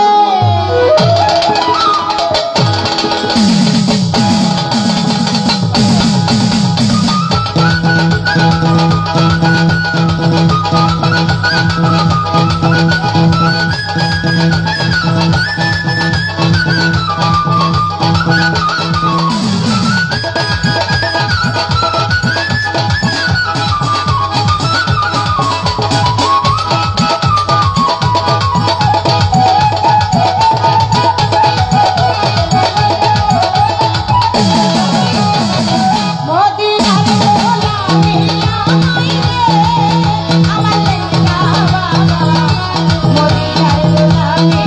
মদিনার গোলামি আমায় দে, আমার লেঙ্কা বাবা, মদিনার গোলামি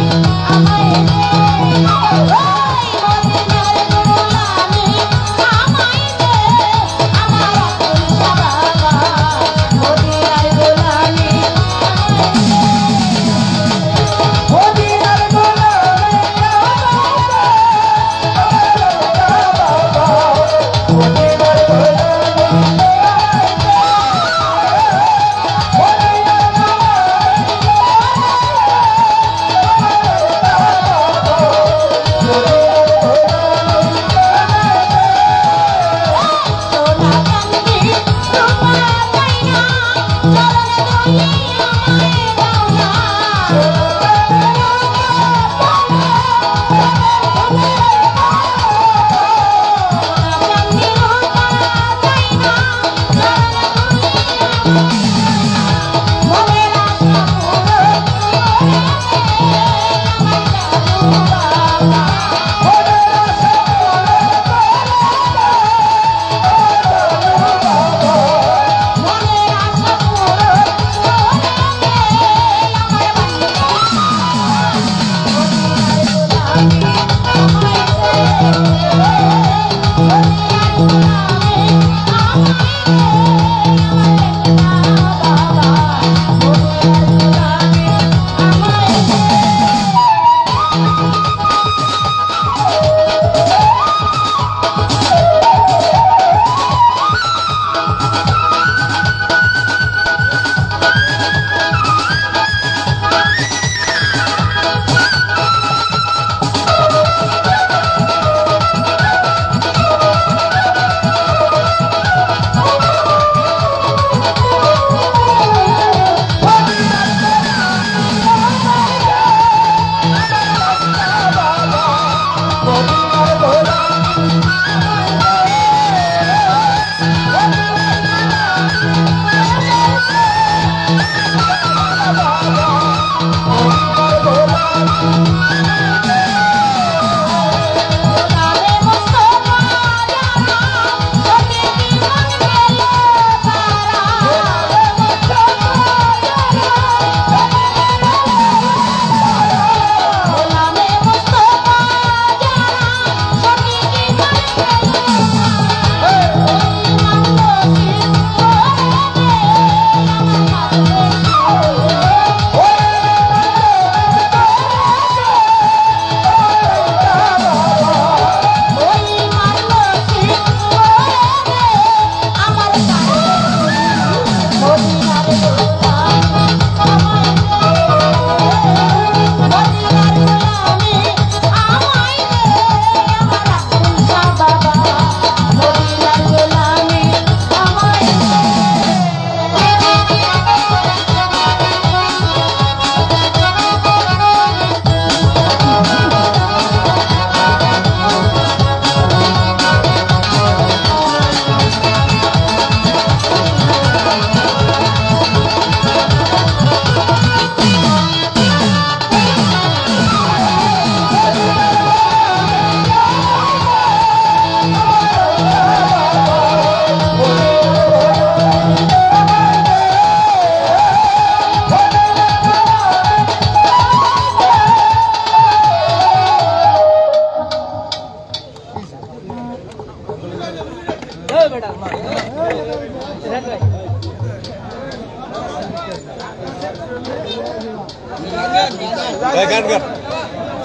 গান গান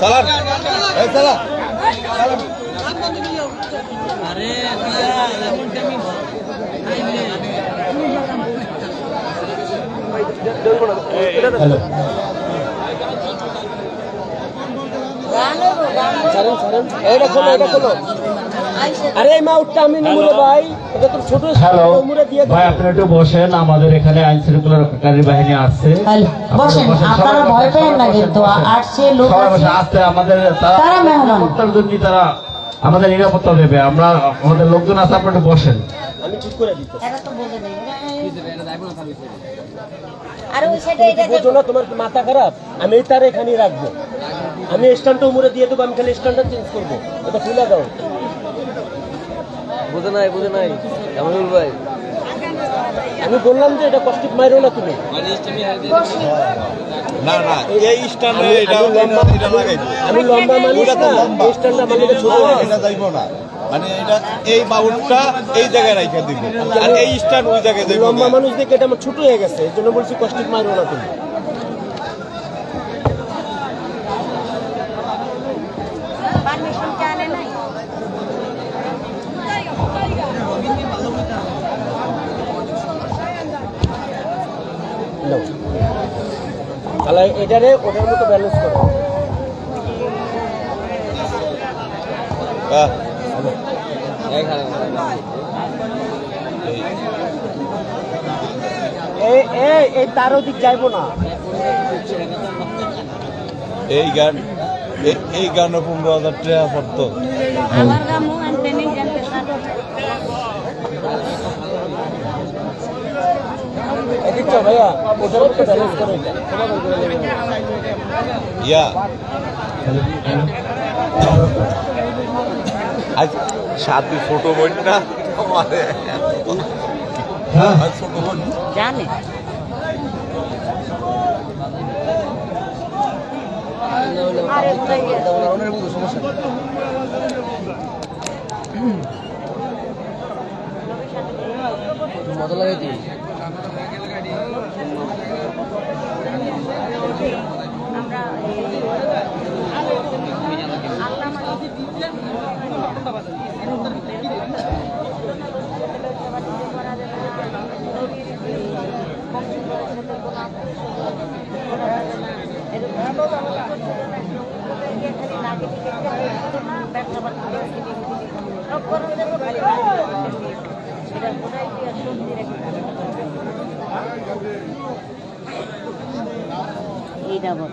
চালান চালা এটা খোলো এটা খোলো আরে এই মাউটটা আমি নেবো রে ভাই এটা তো ছোট হ্যালো মুড়ে দিয়ে ভাই আপনি একটু বসেন আমাদের এখানে আইন শৃঙ্খলা রক্ষাকারী বাহিনী আসছে বসেন, আপনারা ভয় পেন না, কিন্তু আসছে লোক সবাই আছে। বসে আসছে আমাদের তারা মেহমান। নিরাপত্তার জন্য তারা আমাদের নিরাপত্তা দেবে আমরা আমাদের লোকজন আছে আপনি একটু বসেন আমি ঠিক করে দিতে এরা তো বোঝে নেই। বুঝো না তোমার কি মাথা খারাপ আমি এই তার এখানেই রাখবো আমি স্ট্যান্ডটা মুড়ে দিয়ে দেবো আমি খালি স্ট্যান্ডটা চেঞ্জ করবো এটা খুলে দাও বুঝে নাই জামালুল ভাই আমি বললাম যে এটা কষ্টিক মাইরো না তুমি না না এই স্ট্যান্ডে এটা লাগাইবো আমি লম্বা মানুষ না এই স্ট্যান্ডটা মানে ছোট এটা যাইব না মানে এটা এই বাউলটা এই জায়গায় রাখা দিব আর এই স্ট্যান্ড ওই জায়গায় যাইব লম্বা মানুষ দেখে এটা আমার ছোট হয়ে গেছে এই জন্য বলছি কষ্টিক মাইরো না তুমি তাহলে এটারে ওটার মতো ব্যালেন্স করো এই তার ওদিক যাইবো না এই গান এই গান 15,000 টাকা পড়তো ভাইয়া ওটার মতো ব্যালেন্স করো ইয়া আজ সাথে ছোট বোন না আমারে আর ছোট বোন জানে মজা লাগে কি এইটা বল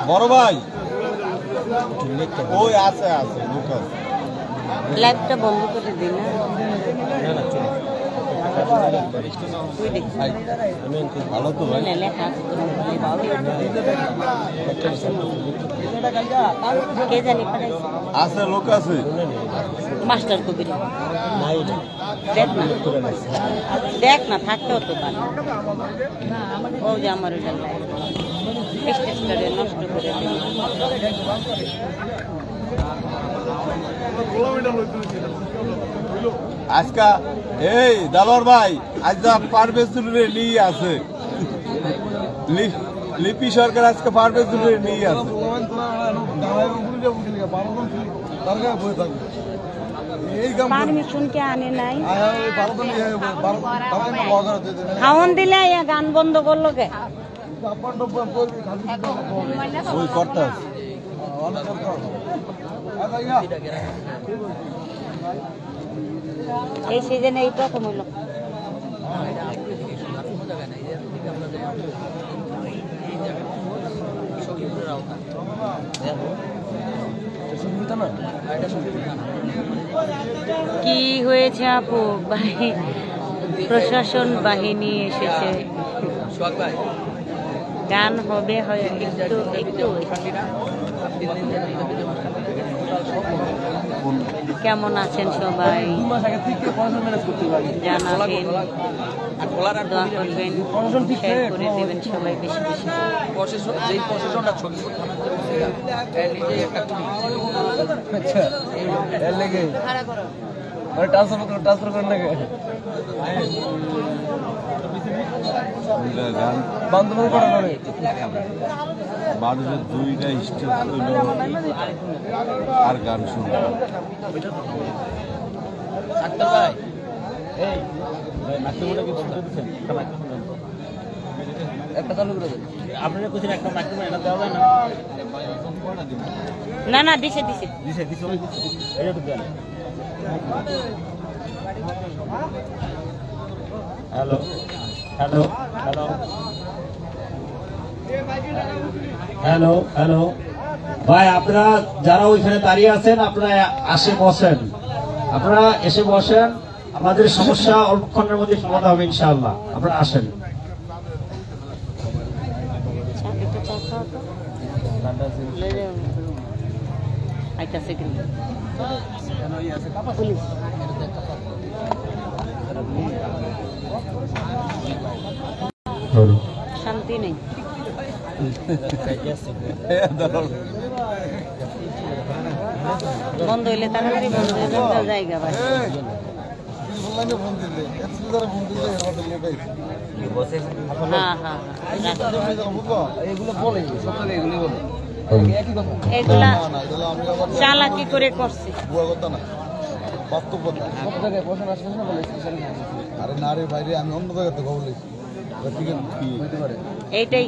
বড় ভাই ওই আছে লুকাস লাইভটা বন্ধ করে দিন না ভালো তো ভাই কে জানি আছে লোক আছে মাস্টার কবির দেখ না থাকতেও তো পারে ও যে আমার ওইটা নষ্ট করে আজকা এই দালোয়ার ভাই আজ পারভেজ নিয়ে আছে লিপি সরকার আজকে পারভেজ নিয়ে আছে পারমিশন কে আনে নাই খাওয়ান দিলে গান বন্ধ করলো কে ওই কর্তা এই সিজনে এই প্রথম হইল কি হয়েছে আপু প্রশাসন বাহিনী এসেছে গান হবে একটু একটু কেমন আছেন সবাই জানাবেন দোয়া করবেন শেয়ার করে দেবেন সবাই বেশি বেশি ট্রান্সফার করেন নাকি গান বান্ধবন করা যাবে মানুষের দুইটা স্টেজ হইল আর গান শুনল একটা চালু করে দেন আপনারা কোথায় একটা মাইক্রোফোন এটা দেওয়া যায় না না দিছে দিছে দিছে দিছে এটা তো দেন hello hello hello hello hello ভাই আপনারা যারা ওইখানে দাঁড়িয়ে আছেন আপনারা আসে বসেন, আপনারা এসে বসেন, আমাদের সমস্যা অল্পক্ষণের মধ্যে সমাধান হবে ইনশাআল্লাহ। আপনারা আসেন। শান্তি নেই বন্ধ হইলে তাড়াতাড়ি বন্ধ হয়ে যাবে জায়গা ভাই হ্যাঁ হ্যাঁ এগুলা চালাকি করে করছে আরে না রে বাইরে আমি অন্য জায়গাতে খবর লিখছি এইটাই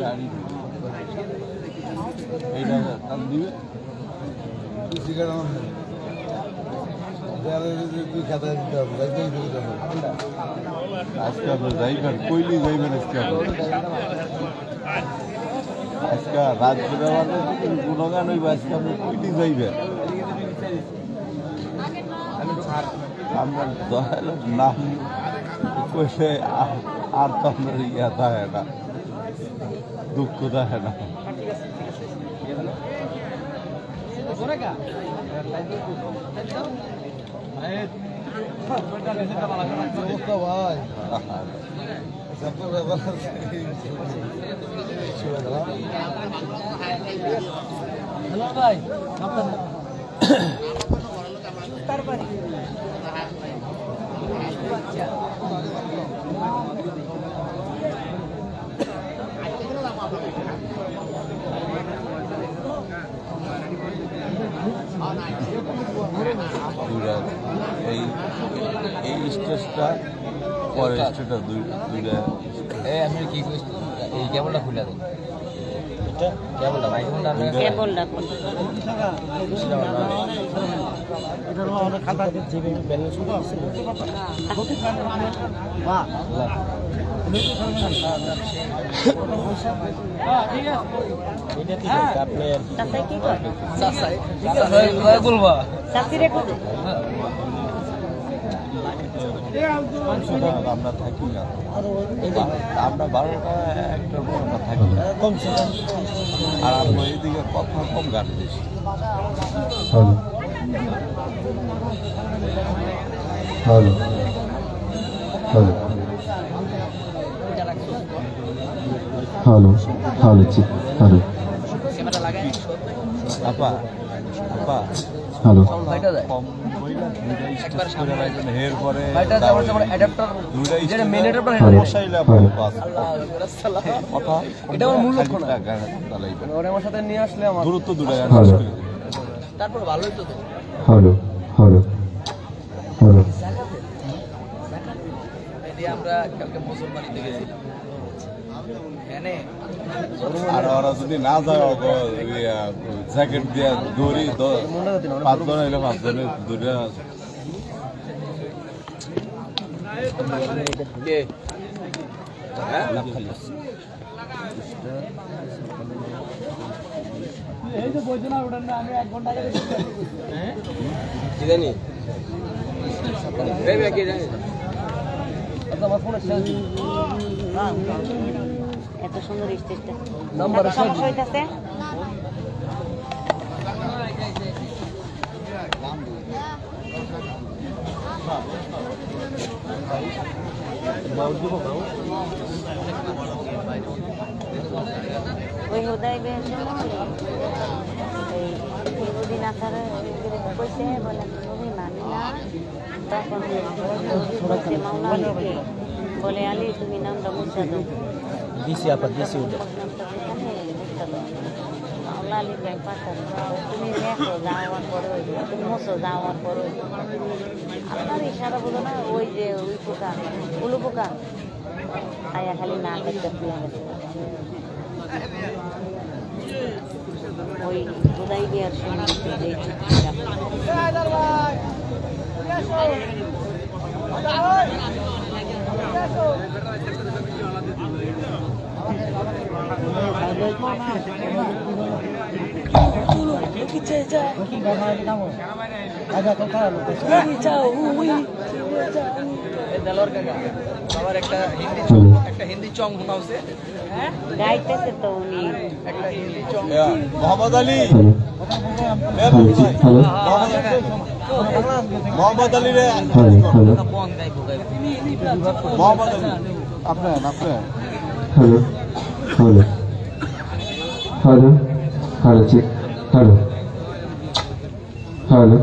এইটা দিবে আজকে আপনার যাইবেন কইলি যাইবেন আজকে আজকে রাজ্যের গুণগান হইব আজকে আপনি কইলি যাইবেন আপনার দয়ালের নাম কইলে আর তো আপনার ইয়া থাকে না, দুঃখ থাকে না। ভাই এই এই স্টেজটা পরের স্টেজটা দুইটা আমি কি এই কেবলটা খুলে দেন এটা কেবলটা মাইক্রোফোনটা কেবলটা এটার অনেক খাতা দিচ্ছে ব্যালেন্স করতেছে বাহ ঠিক আছে এটা কি আপনি চাচাই কি করে চাচাই বলবা চাচি রে কোথায় আমরা থাকি না, আমরা 12টা 1টার পর আমরা থাকি না, আর আমরা এইদিকে কথা কম গান বেশি। হ্যালো হ্যালো হ্যালো হ্যালো জি হ্যালো আপা আপা হ্যালো বাইটা যায় কম বইলা দুইটা স্টেজ করে রাখবেন, এর পরে বাইটা যাওয়ার সময় অ্যাডাপ্টার দুইটা যেটা মেন অ্যাডাপ্টার হ্যালো বসাইলে হ্যালো বাস কথা এটা আমার মূল লক্ষ্য না। গান চালাইবেন, ওরে আমার সাথে নিয়ে আসলে আমার দূরত্ব দুটো গান হ্যালো। শেষ করে দিবেন। তারপর ভালোই তো হ্যালো হ্যালো হ্যালো এটি আমরা কালকে মুসলমানিতে গেছিলাম এখানে আর ওরা যদি না যায় জ্যাকেট দিয়া দড়ি 5 জন এলে 5 জনের দড়ি এই যে বইজনা উঠান না আমি 1 ঘন্টা আগে কি জানি বেবি কি জানি আচ্ছা আমার ফোনে চার্জ এত সুন্দর স্টেজটা নাম্বার সমস্যা হইতাছে ওই হুদাই বেশ এই দিন আসার কইছে বলে তুমি মানি না তখন বলছে মাওলা আলীকে, বলে আলী তুমি নামটা মুছা দাও, দিছি আপা দিছি ওটা মাওলা আলীকে পাঠা তুমি লেখো যাওয়ার পরে হইব, তুমি মুছো যাওয়ার পরে হইব। আপনার ইশারা বলো না, ওই যে ওই পোকা উলু পোকা আয়া খালি না করতে দিয়ে গেছে ওই বোধাই দেওয়ার সময় এই আমার একটা হিন্দি চং শোনাওছে গাইতেছে তো উনি একটা হিন্দি চং মোহাম্মদ আলী মোহাম্মদ আলী রে বন গাইবো মোহাম্মদ আলী আপনার hello hello hello hello check hello hello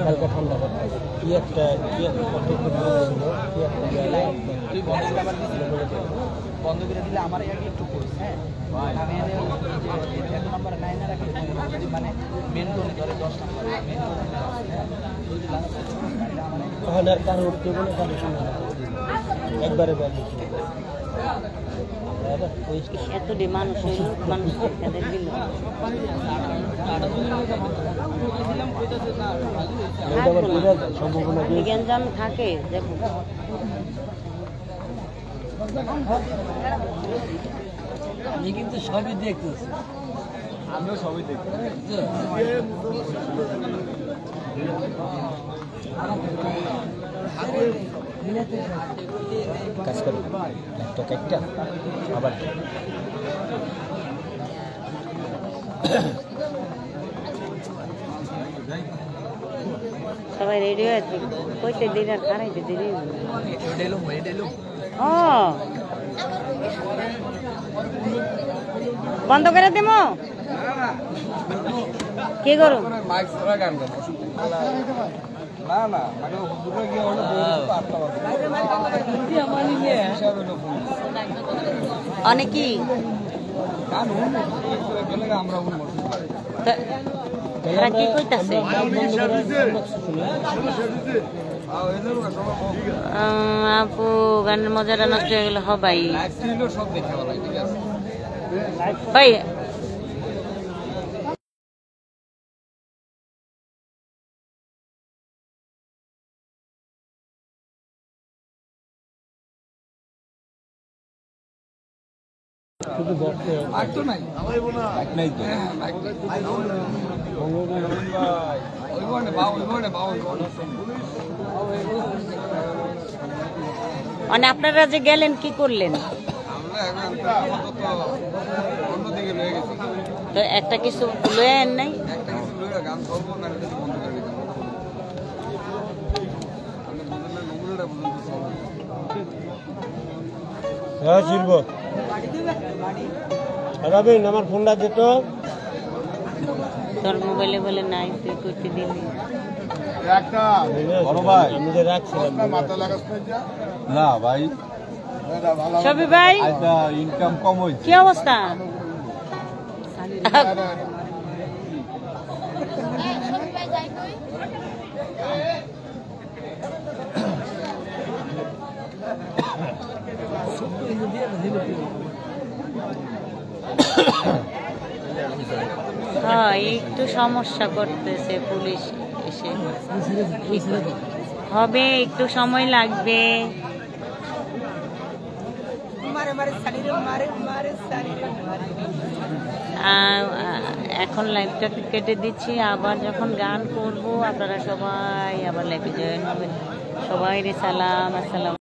হালকা ঠান্ডা কি একটা তুই বন্ধ করে আবার দিছিস বন্ধ করে দিলে আমার আগে একটু করিস হ্যাঁ আমি এনে এক নম্বর লাইনে রাখি যদি মানে মেন টোনে ধরে 10 নম্বর মেন টোনে ওখানে আর কারো উঠতে বলে একবারে বন্ধ এতটি মানুষ হইল, মানুষ তাদের দিল গেঞ্জাম থাকে দেখো আমি কিন্তু সবই দেখতেছি আমিও সবই দেখি কাজ করো একটা কেকটা আবার সবাই রেডি হয়েছে কইতে দিন আর খারাইতে দিদি ও বন্ধ করে দেব কি করো মাইক ছাড়া গান গাবো না না মানে হুজুরে গিয়ে হলো অনেকই গান গেলে আমরা তারা কি কইতাছে আপু গানের মজাটা নষ্ট হয়ে গেল হবাই সব দেখে ভালো ঠিক আছে ভাই মানে আপনারা যে গেলেন কি করলেন তো একটা কিছু লয়ে আন নাই আমার ফোনটা দিত তোর মোবাইলে বলে নাই তুই করতে দিলি বড় ভাই আমি যে রাখছিলাম না ভাই সবই ভাই এটা ইনকাম কম হয়েছে কি অবস্থা হ্যাঁ একটু সমস্যা করতেছে পুলিশ এসে হবে একটু সময় লাগবে এখন লাইভটা কেটে দিচ্ছি, আবার যখন গান করবো আপনারা সবাই আবার লাইভে জয়েন হবেন। সবাই সালাম, আসসালাম।